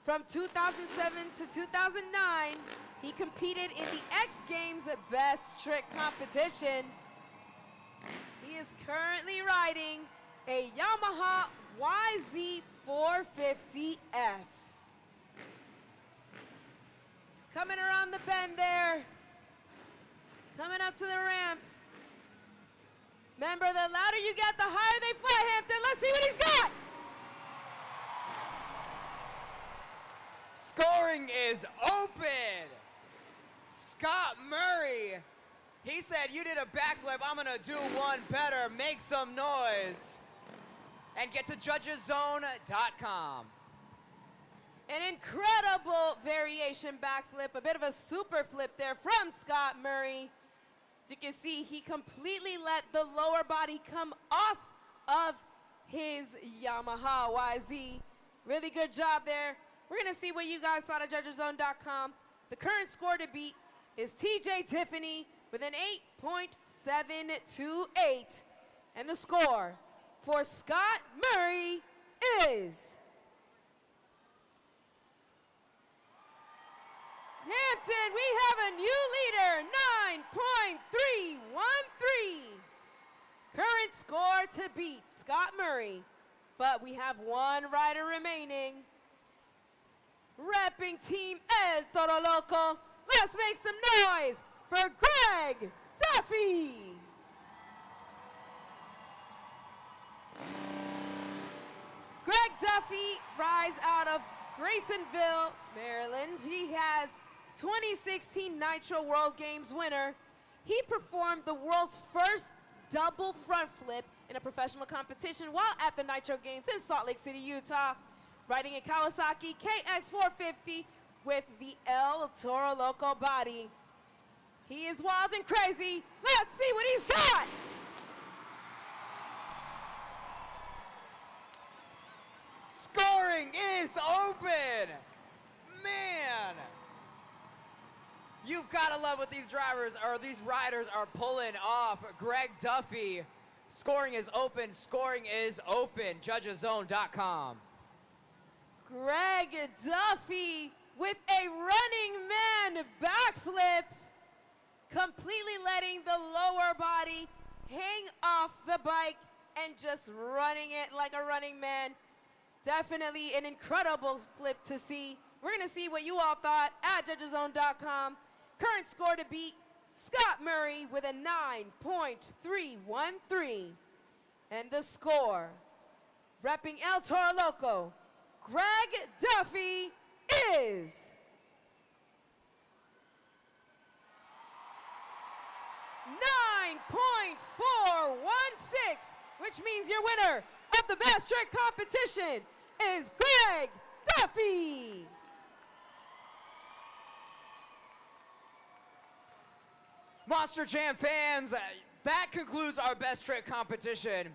From 2007 to 2009, he competed in the X Games Best Trick competition. He is currently riding a Yamaha YZ450F. He's coming around the bend there, coming up to the ramp. Remember, the louder you get, the higher they fly, Hampton. Let's see what he's got. Scoring is open. Scott Murray, he said, you did a backflip, I'm gonna do one better. Make some noise. And get to judgeszone.com. An incredible variation backflip, a bit of a super flip there from Scott Murray. As you can see, he completely let the lower body come off of his Yamaha YZ. Really good job there. We're gonna see what you guys thought of judgeszone.com. The current score to beat is TJ Tiffany with an 8.728. And the score for Scott Murray is Hampton, we have a new leader, 9.313. Current score to beat Scott Murray, but we have one rider remaining. Repping Team El Toro Loco, let's make some noise for Greg Duffy. Greg Duffy rides out of Graysonville, Maryland. He has 2016 Nitro World Games winner. He performed the world's first double front flip in a professional competition while at the Nitro Games in Salt Lake City, Utah, riding a Kawasaki KX450 with the El Toro Loco body. He is wild and crazy. Let's see what he's got. Scoring is open. Man. You've got to love what these riders are pulling off. Greg Duffy, scoring is open, judgeszone.com. Greg Duffy with a running man backflip, completely letting the lower body hang off the bike and just running it like a running man. Definitely an incredible flip to see. We're gonna see what you all thought at judgeszone.com. Current score to beat, Scott Murray with a 9.313. And the score, repping El Toro Loco, Greg Duffy is .416, which means your winner of the best trick competition is Greg Duffy. Monster Jam fans, that concludes our best trick competition.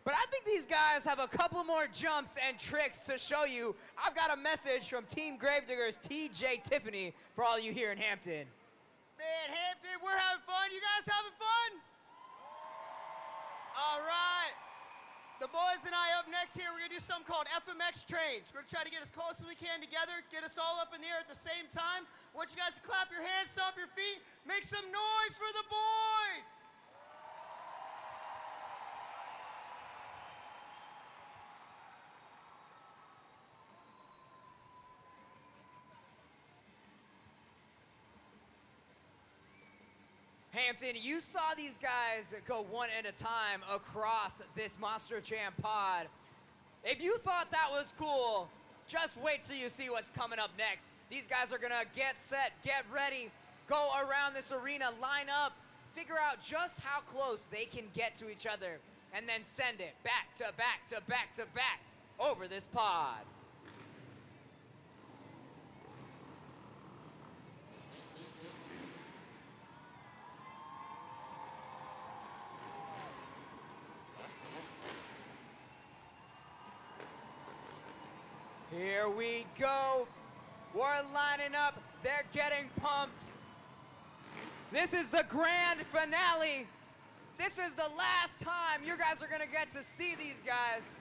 But I think these guys have a couple more jumps and tricks to show you. I've got a message from Team Gravediggers TJ Tiffany for all you here in Hampton. Man, Hampton, we're having fun. You guys having fun? All right. The boys and I up next here, we're going to do something called FMX trains. We're going to try to get as close as we can together, get us all up in the air at the same time. I want you guys to clap your hands, stomp your feet, make some noise for the boys. Hampton, you saw these guys go one at a time across this Monster Jam pod. If you thought that was cool, just wait till you see what's coming up next. These guys are gonna get set, get ready, go around this arena, line up, figure out just how close they can get to each other, and then send it back to back to back to back over this pod. Here we go. We're lining up. They're getting pumped. This is the grand finale. This is the last time you guys are going to get to see these guys.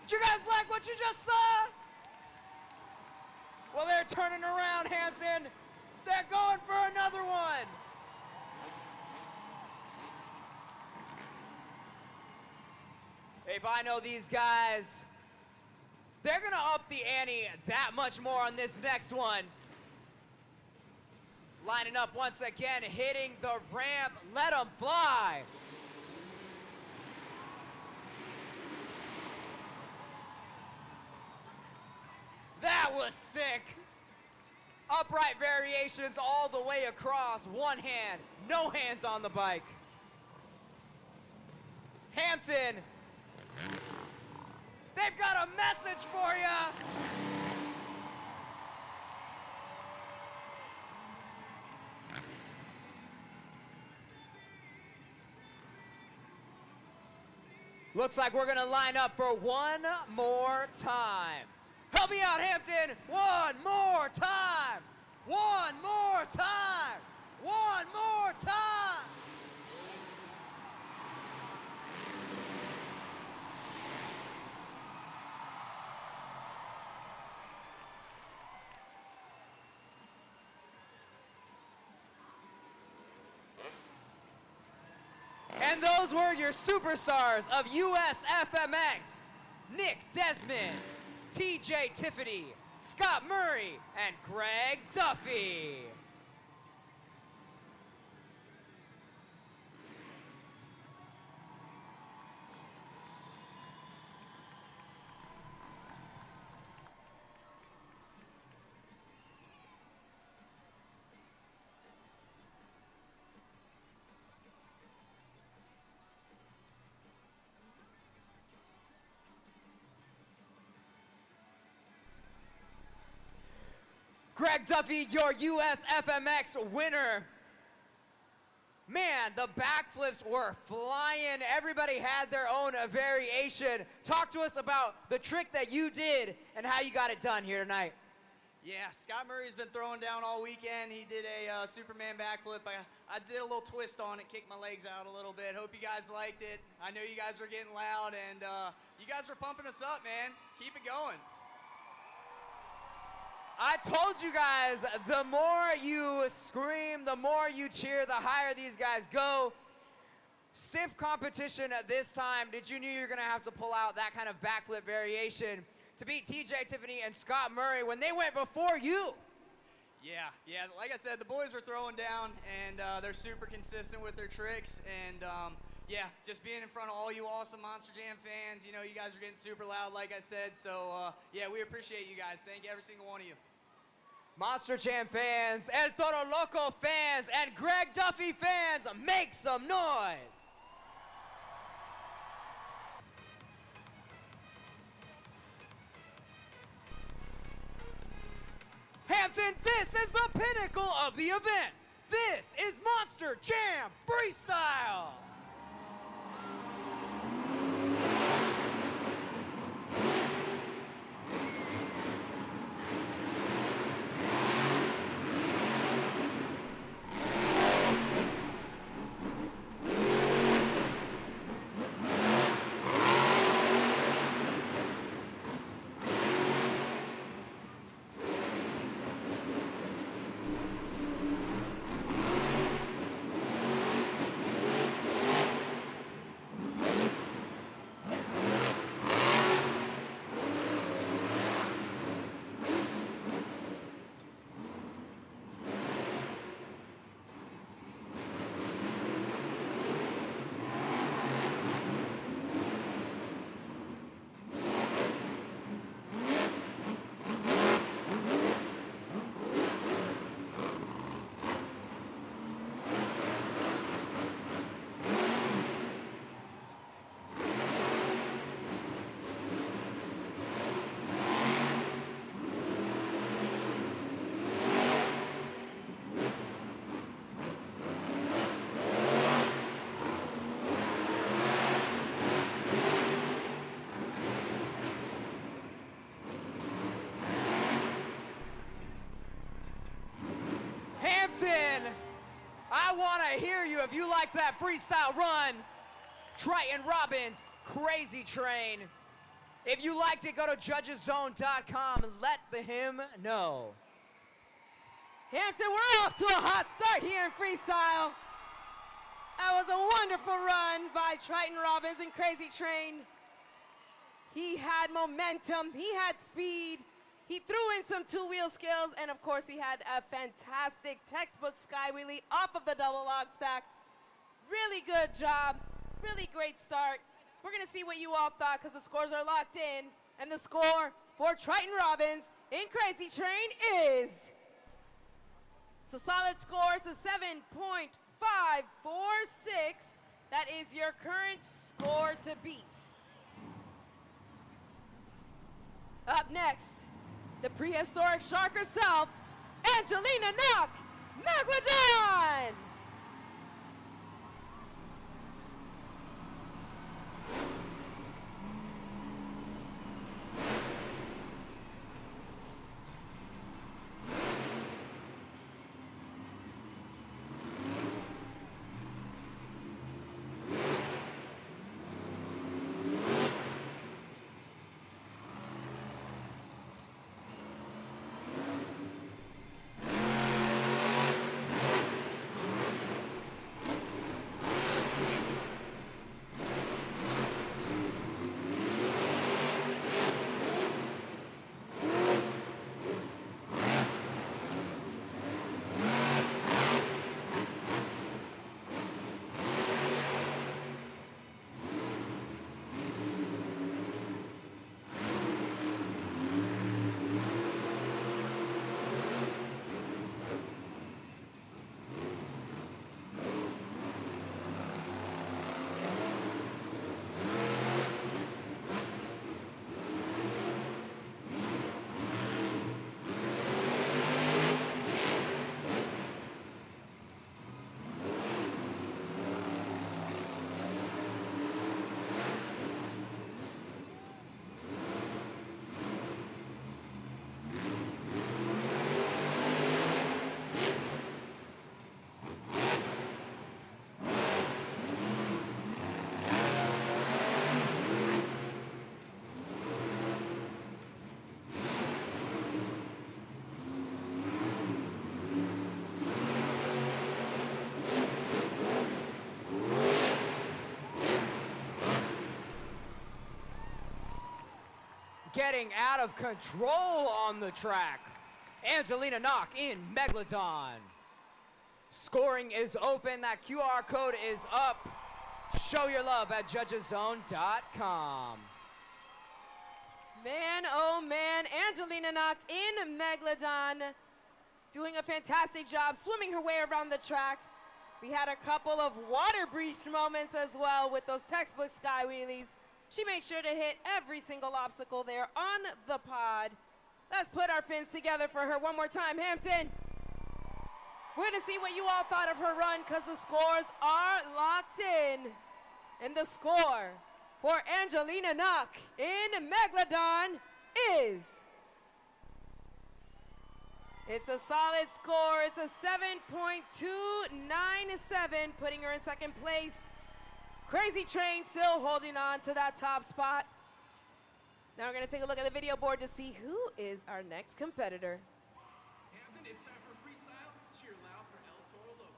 Did you guys like what you just saw? Well, they're turning around, Hampton. They're going for another one. If I know these guys, they're gonna up the ante that much more on this next one. Lining up once again, hitting the ramp, let them fly. That was sick. Upright variations all the way across. One hand, no hands on the bike. Hampton They've got a message for you. Looks like we're gonna line up for one more time. Help me out, Hampton. One more time. One more time. One more time. And those were your superstars of USFMX. Nick Desmond, TJ Tiffany, Scott Murray, and Greg Duffy. Greg Duffy, your USFMX winner. Man, the backflips were flying. Everybody had their own variation. Talk to us about the trick that you did and how you got it done here tonight. Yeah, Scott Murray's been throwing down all weekend. He did a Superman backflip. I did a little twist on it, kicked my legs out a little bit. Hope you guys liked it. I know you guys were getting loud, and you guys were pumping us up, man. Keep it going. I told you guys, the more you scream, the more you cheer, the higher these guys go. Stiff competition at this time. Did you knew you were gonna have to pull out that kind of backflip variation to beat TJ Tiffany and Scott Murray when they went before you? Yeah, like I said, the boys were throwing down, and they're super consistent with their tricks, and yeah, just being in front of all you awesome Monster Jam fans, you know, you guys are getting super loud, like I said, so yeah, we appreciate you guys. Thank you, every single one of you. Monster Jam fans, and Toro Loco fans, and Greg Duffy fans, make some noise! Hampton, this is the pinnacle of the event. This is Monster Jam Freestyle. Hampton, I want to hear you if you like that freestyle run. Triton Robbins, Crazy Train. If you liked it, go to judgeszone.com and let him know. Hampton, we're off to a hot start here in freestyle. That was a wonderful run by Triton Robbins and Crazy Train. He had momentum, he had speed, he threw in some two-wheel skills, and of course he had a fantastic textbook sky wheelie off of the double log stack. Really good job, really great start. We're gonna see what you all thought because the scores are locked in, and the score for Triton Robbins in Crazy Train is, it's a solid score, it's a 7.546. That is your current score to beat. up next, the prehistoric shark herself, Angelina Knock, Megalodon! Getting out of control on the track, Angelina Knock in Megalodon. Scoring is open. That QR code is up. Show your love at judgeszone.com. Man, oh man, Angelina Knock in Megalodon, doing a fantastic job swimming her way around the track. We had a couple of water breach moments as well with those textbook sky wheelies. She made sure to hit every single obstacle there on the pod. Let's put our fins together for her one more time, Hampton. We're gonna see what you all thought of her run because the scores are locked in. And the score for Angelina Knock in Megalodon is, it's a solid score. It's a 7.297, putting her in second place. Crazy Train still holding on to that top spot. Now we're gonna take a look at the video board to see who is our next competitor. Hampton, it's time for freestyle. Cheer loud for El Toro Loco.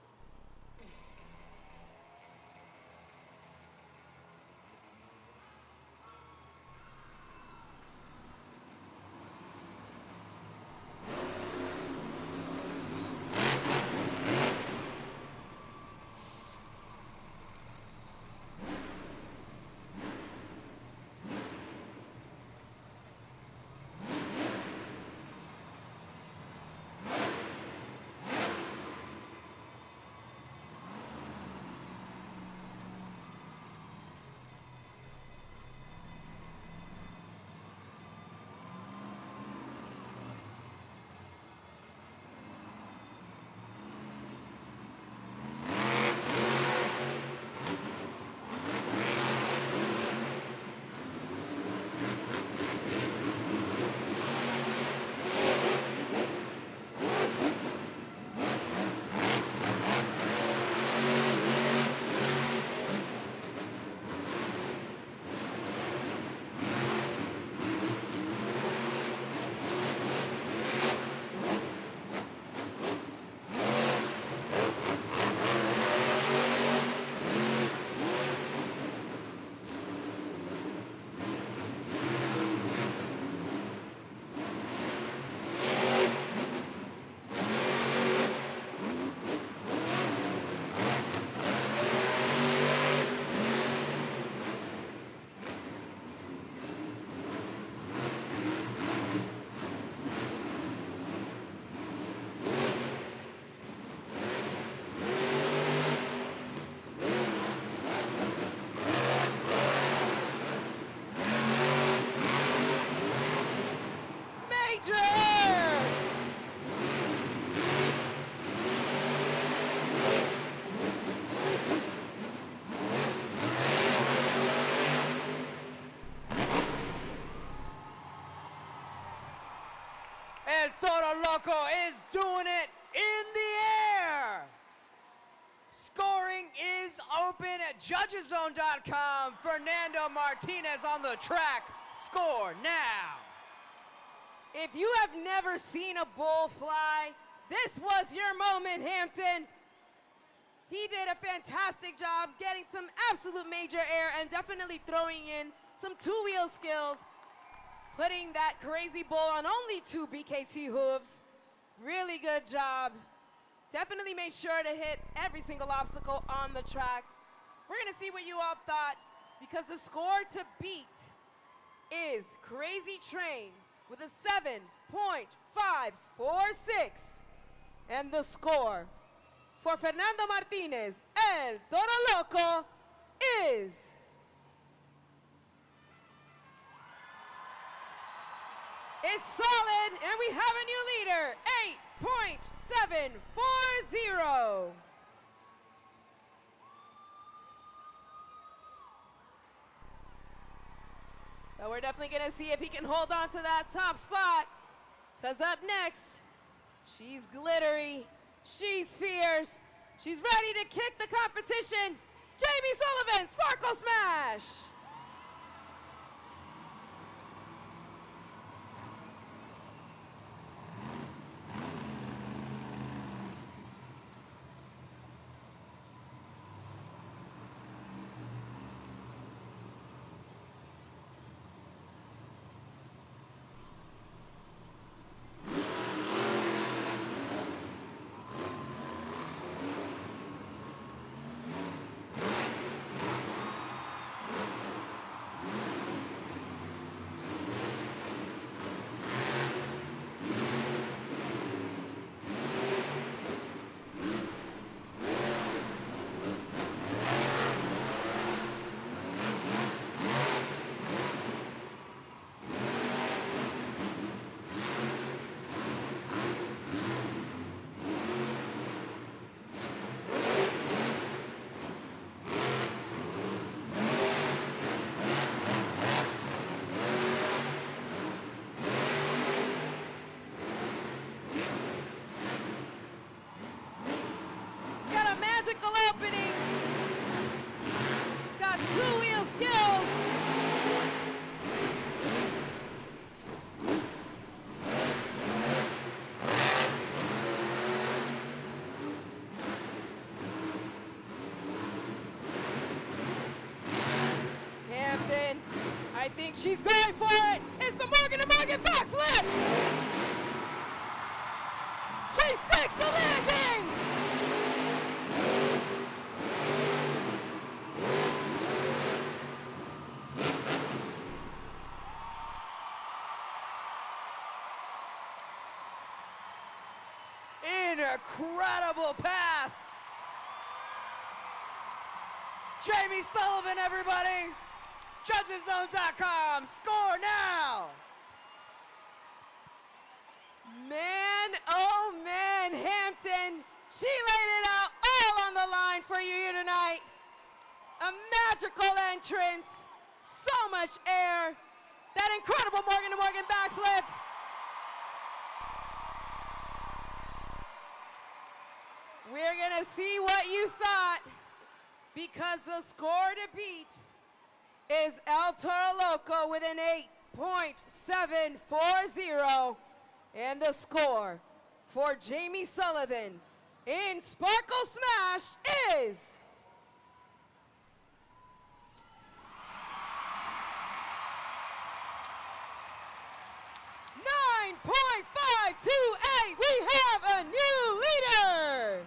major air. El Toro Loco is doing it in the air. Scoring is open at judgeszone.com. Fernando Martinez on the track. Score now. If you have never seen a bull fly, this was your moment, Hampton. He did a fantastic job getting some absolute major air and definitely throwing in some two-wheel skills, putting that crazy bull on only 2 BKT hooves. Really good job. Definitely made sure to hit every single obstacle on the track. We're gonna see what you all thought, because the score to beat is Crazy Train with a 7.546. And the score for Fernando Martinez, El Toro Loco, is it's solid, and we have a new leader, 8.740. So we're definitely gonna see if he can hold on to that top spot, because up next, she's glittery, she's fierce, she's ready to kick the competition. Jamie Sullivan, Sparkle Smash. Magical opening. Got two-wheel skills. Hampton, I think she's going for it. It's the Morgan to Morgan backflip. She sticks the landing. Incredible pass. Jamie Sullivan, everybody. Judgeszone.com. Score now. Man, oh man, Hampton. She laid it out all on the line for you here tonight. A magical entrance. So much air. That incredible Morgan to Morgan backflip. We're gonna see what you thought, because the score to beat is El Toro Loco with an 8.740, and the score for Jamie Sullivan in Sparkle Smash is 9.528. We have a new leader.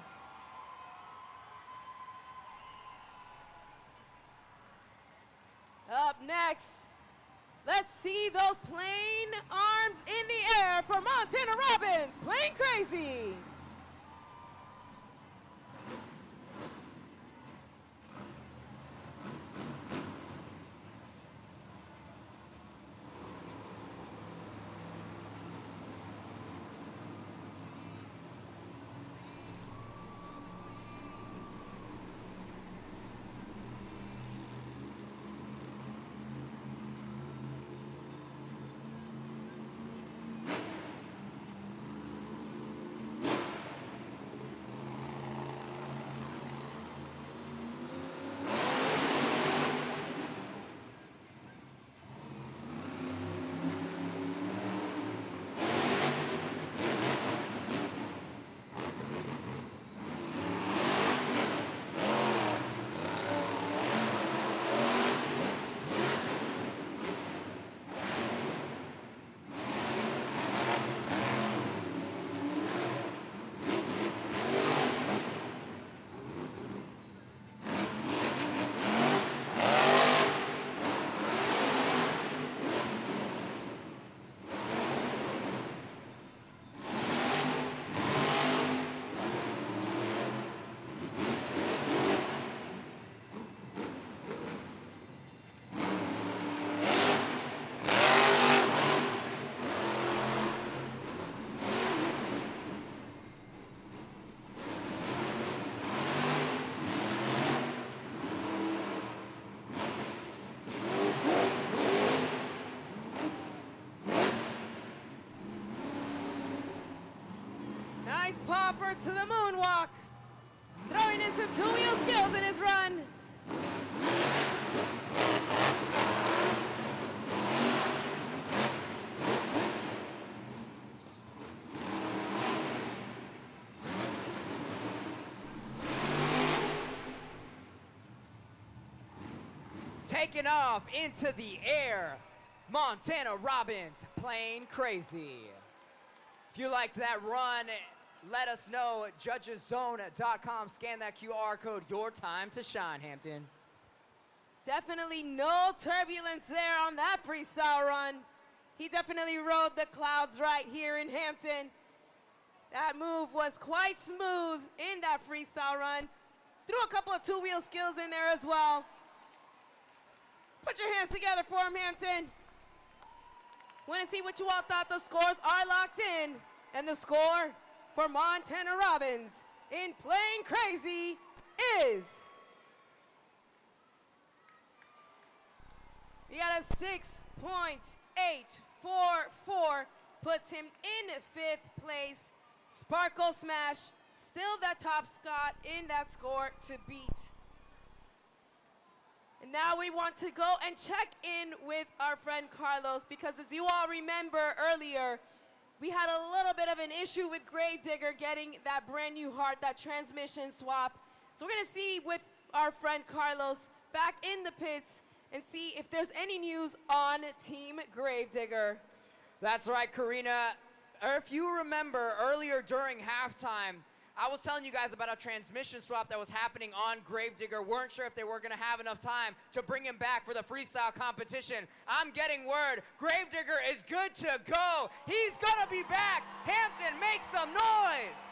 Up next, let's see those plane arms in the air for Montana Robbins, Plane Crazy. popper to the moonwalk. Throwing in some two-wheel skills in his run. Taking off into the air, Montana Robbins playing crazy. If you like that run, let us know at judgeszone.com. Scan that QR code. Your time to shine, Hampton. Definitely no turbulence there on that freestyle run. He definitely rode the clouds right here in Hampton. That move was quite smooth in that freestyle run. Threw a couple of two-wheel skills in there as well. Put your hands together for him, Hampton. Want to see what you all thought the scores are locked in. And the score for Montana Robbins in Playing Crazy is... We got a 6.844, puts him in 5th place. Sparkle Smash, still the top spot in that score to beat. And now we want to go and check in with our friend Carlos, because as you all remember earlier, we had a little bit of an issue with Gravedigger getting that brand new heart, that transmission swap. So we're gonna see with our friend Carlos back in the pits and see if there's any news on Team Gravedigger. That's right, Karina. If you remember earlier during halftime, I was telling you guys about a transmission swap that was happening on Gravedigger. Weren't sure if they were gonna have enough time to bring him back for the freestyle competition. I'm getting word, Gravedigger is good to go. He's gonna be back. Hampton, make some noise.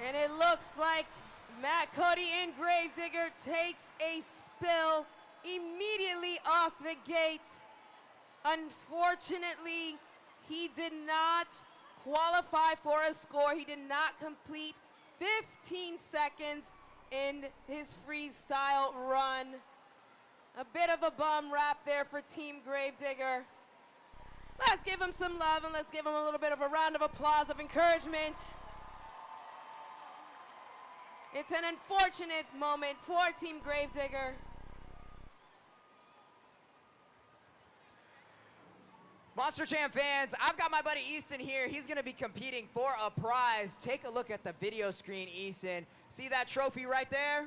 And it looks like Matt Cody and Gravedigger takes a spill immediately off the gate. Unfortunately, he did not qualify for a score. He did not complete 15 seconds in his freestyle run. A bit of a bum rap there for Team Gravedigger. Let's give him some love and let's give him a little bit of a round of applause of encouragement. It's an unfortunate moment for Team Gravedigger. Monster Jam fans, I've got my buddy Easton here. He's gonna be competing for a prize. Take a look at the video screen, Easton. See that trophy right there?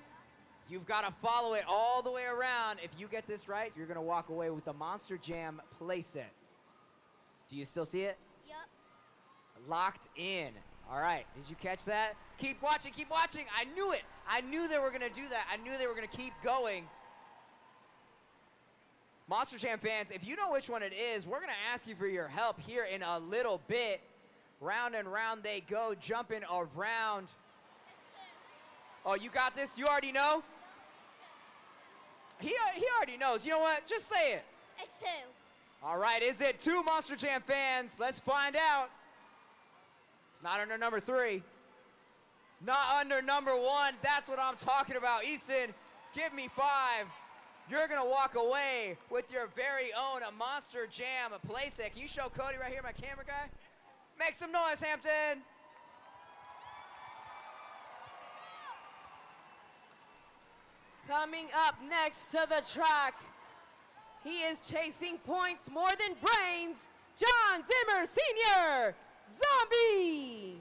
You've gotta follow it all the way around. If you get this right, you're gonna walk away with the Monster Jam playset. Do you still see it? Yep. Locked in. All right, did you catch that? Keep watching, keep watching. I knew it. I knew they were gonna do that. I knew they were gonna keep going. Monster Jam fans, if you know which one it is, we're gonna ask you for your help here in a little bit. Round and round they go, jumping around. Oh, you got this? You already know? He already knows. You know what? Just say it. It's 2. All right, is it 2, Monster Jam fans? Let's find out. It's not under number 3. Not under number 1. That's what I'm talking about. Easton, give me 5. You're gonna walk away with your very own Monster Jam playset. Can you show Cody right here, my camera guy? Make some noise, Hampton. Coming up next to the track, he is chasing points more than brains, John Zimmer Sr., Zombie.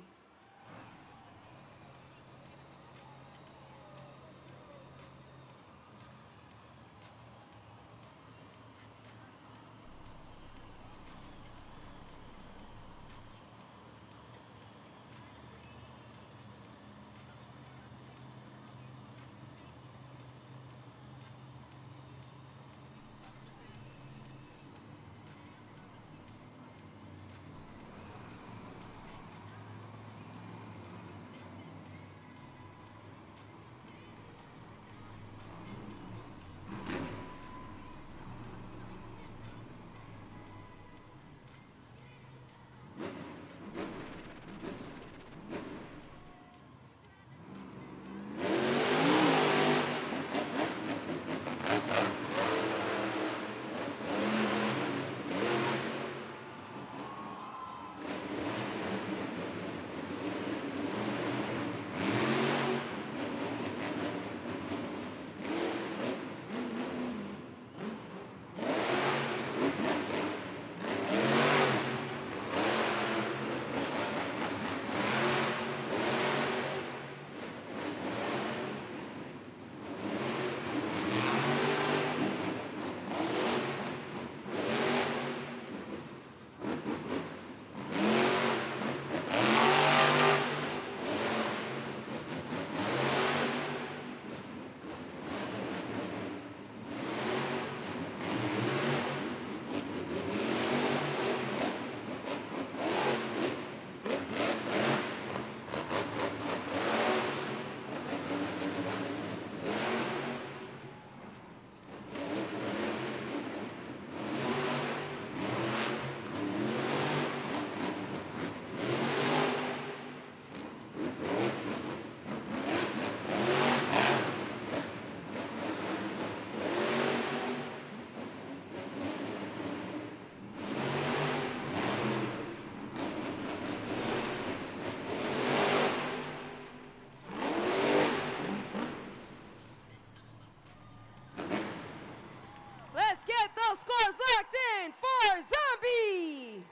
Get those scores locked in for Zombie.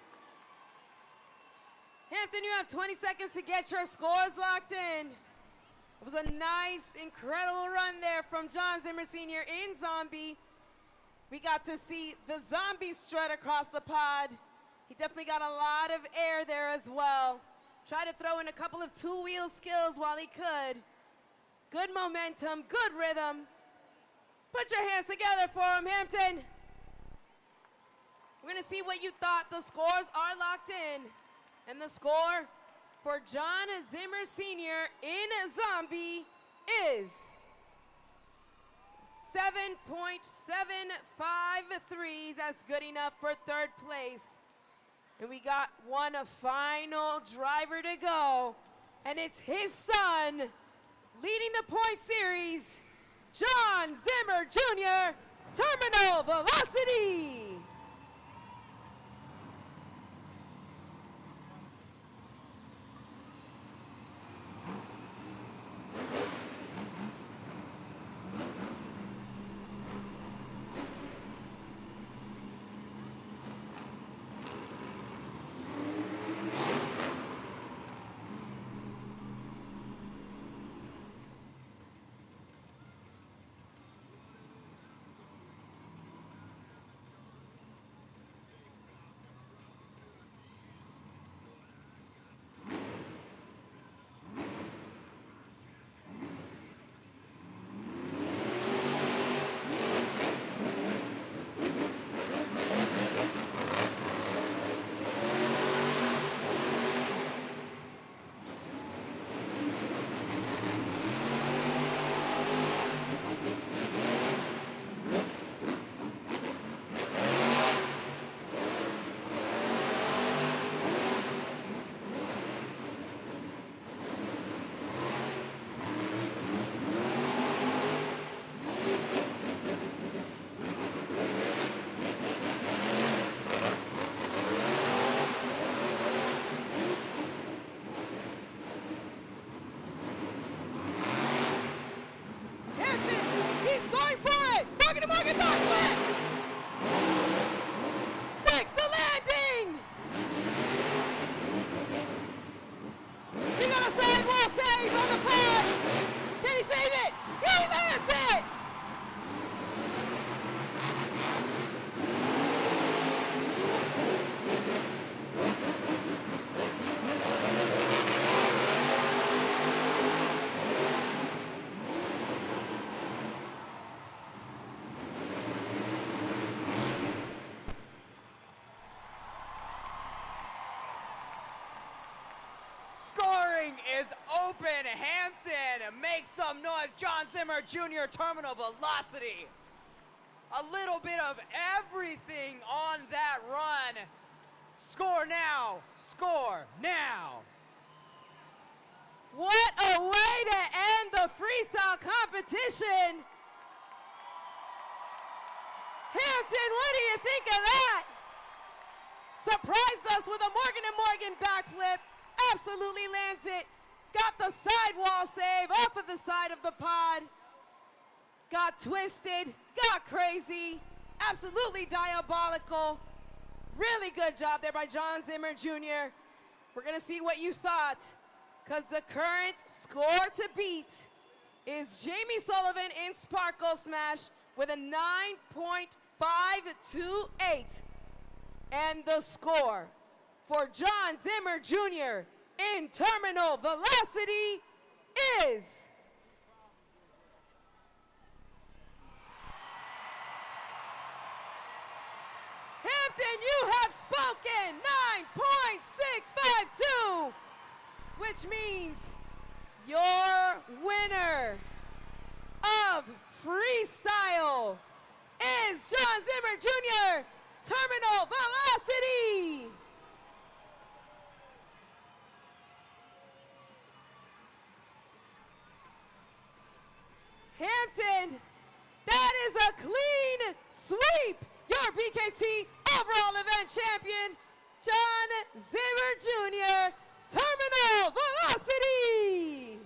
Hampton, you have 20 seconds to get your scores locked in. It was a nice, incredible run there from John Zimmer Sr. in Zombie. We got to see the Zombie strut across the pod. He definitely got a lot of air there as well. Tried to throw in a couple of two-wheel skills while he could. Good momentum, good rhythm. Put your hands together for him, Hampton. We're gonna see what you thought. The scores are locked in. And the score for John Zimmer Sr. in Zombie is 7.753. That's good enough for third place. And we got one final driver to go. And it's his son leading the point series, John Zimmer Jr., Terminal Velocity. ring is open. Hampton, make some noise. John Zimmer Jr., terminal velocity. A little bit of everything on that run. Score now, score now. What a way to end the freestyle competition. Hampton, what do you think of that? Surprised us with a Morgan & Morgan backflip. Absolutely lands it. Got the sidewall save off of the side of the pod. Got twisted, got crazy. Absolutely diabolical. Really good job there by John Zimmer Jr. We're gonna see what you thought, because the current score to beat is Jamie Sullivan in Sparkle Smash with a 9.528. And the score for John Zimmer Jr. in Terminal Velocity is Hampton, you have spoken. 9.652, which means your winner of Freestyle is John Zimmer Jr., Terminal Velocity. Hampton, that is a clean sweep. Your BKT overall event champion, John Zimmer Jr., Terminal Velocity.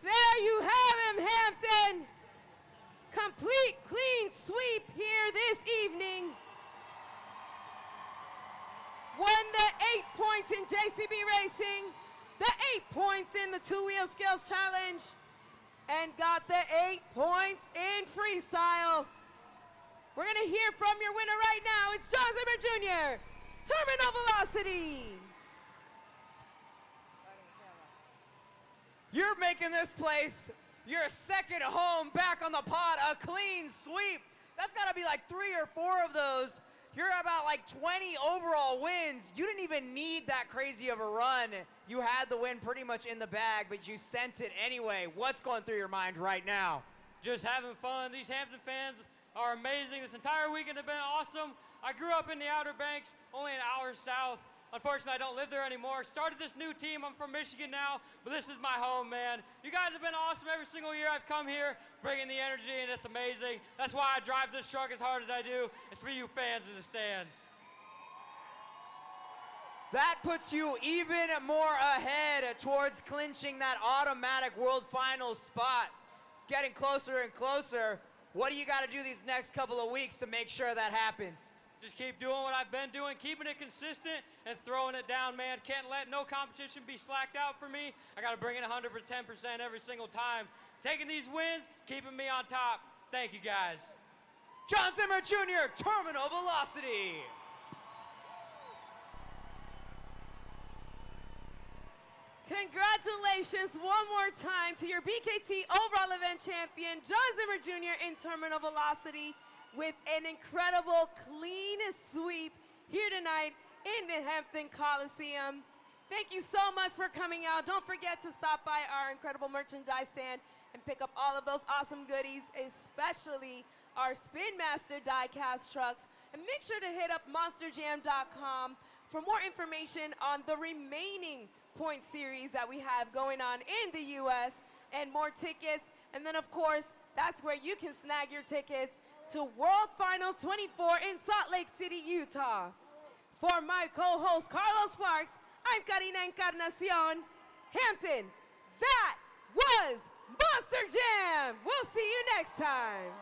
There you have him, Hampton. Complete clean sweep here this evening. Won the 8 points in JCB Racing, the 8 points in the two-wheel skills challenge, and got the 8 points in freestyle. We're gonna hear from your winner right now. It's John Zimmer Jr., Terminal Velocity. You're making this place your second home back on the pod, a clean sweep. That's gotta be like 3 or 4 of those. You're about like 20 overall wins. You didn't even need that crazy of a run. You had the win pretty much in the bag, but you sent it anyway. What's going through your mind right now? Just having fun. These Hampton fans are amazing. This entire weekend has been awesome. I grew up in the Outer Banks, only an hour south. Unfortunately, I don't live there anymore. Started this new team. I'm from Michigan now, but this is my home, man. You guys have been awesome every single year I've come here, bringing the energy, and it's amazing. That's why I drive this truck as hard as I do. It's for you fans in the stands. That puts you even more ahead towards clinching that automatic World Finals spot. It's getting closer and closer. What do you got to do these next couple of weeks to make sure that happens? Just keep doing what I've been doing, keeping it consistent and throwing it down, man. Can't let no competition be slacked out for me. I got to bring it 110% every single time. Taking these wins, keeping me on top. Thank you, guys. John Zimmer Jr., Terminal Velocity. Congratulations one more time to your BKT overall event champion, John Zimmer Jr. in Terminal Velocity, with an incredible clean sweep here tonight in the Hampton Coliseum. Thank you so much for coming out. Don't forget to stop by our incredible merchandise stand and pick up all of those awesome goodies, especially our Spin Master die-cast trucks. And make sure to hit up monsterjam.com for more information on the remaining point series that we have going on in the US and more tickets. And then of course, that's where you can snag your tickets to World Finals 24 in Salt Lake City, Utah. For my co-host Carlos Sparks, I'm Karina Encarnacion. Hampton, that was Monster Jam. We'll see you next time.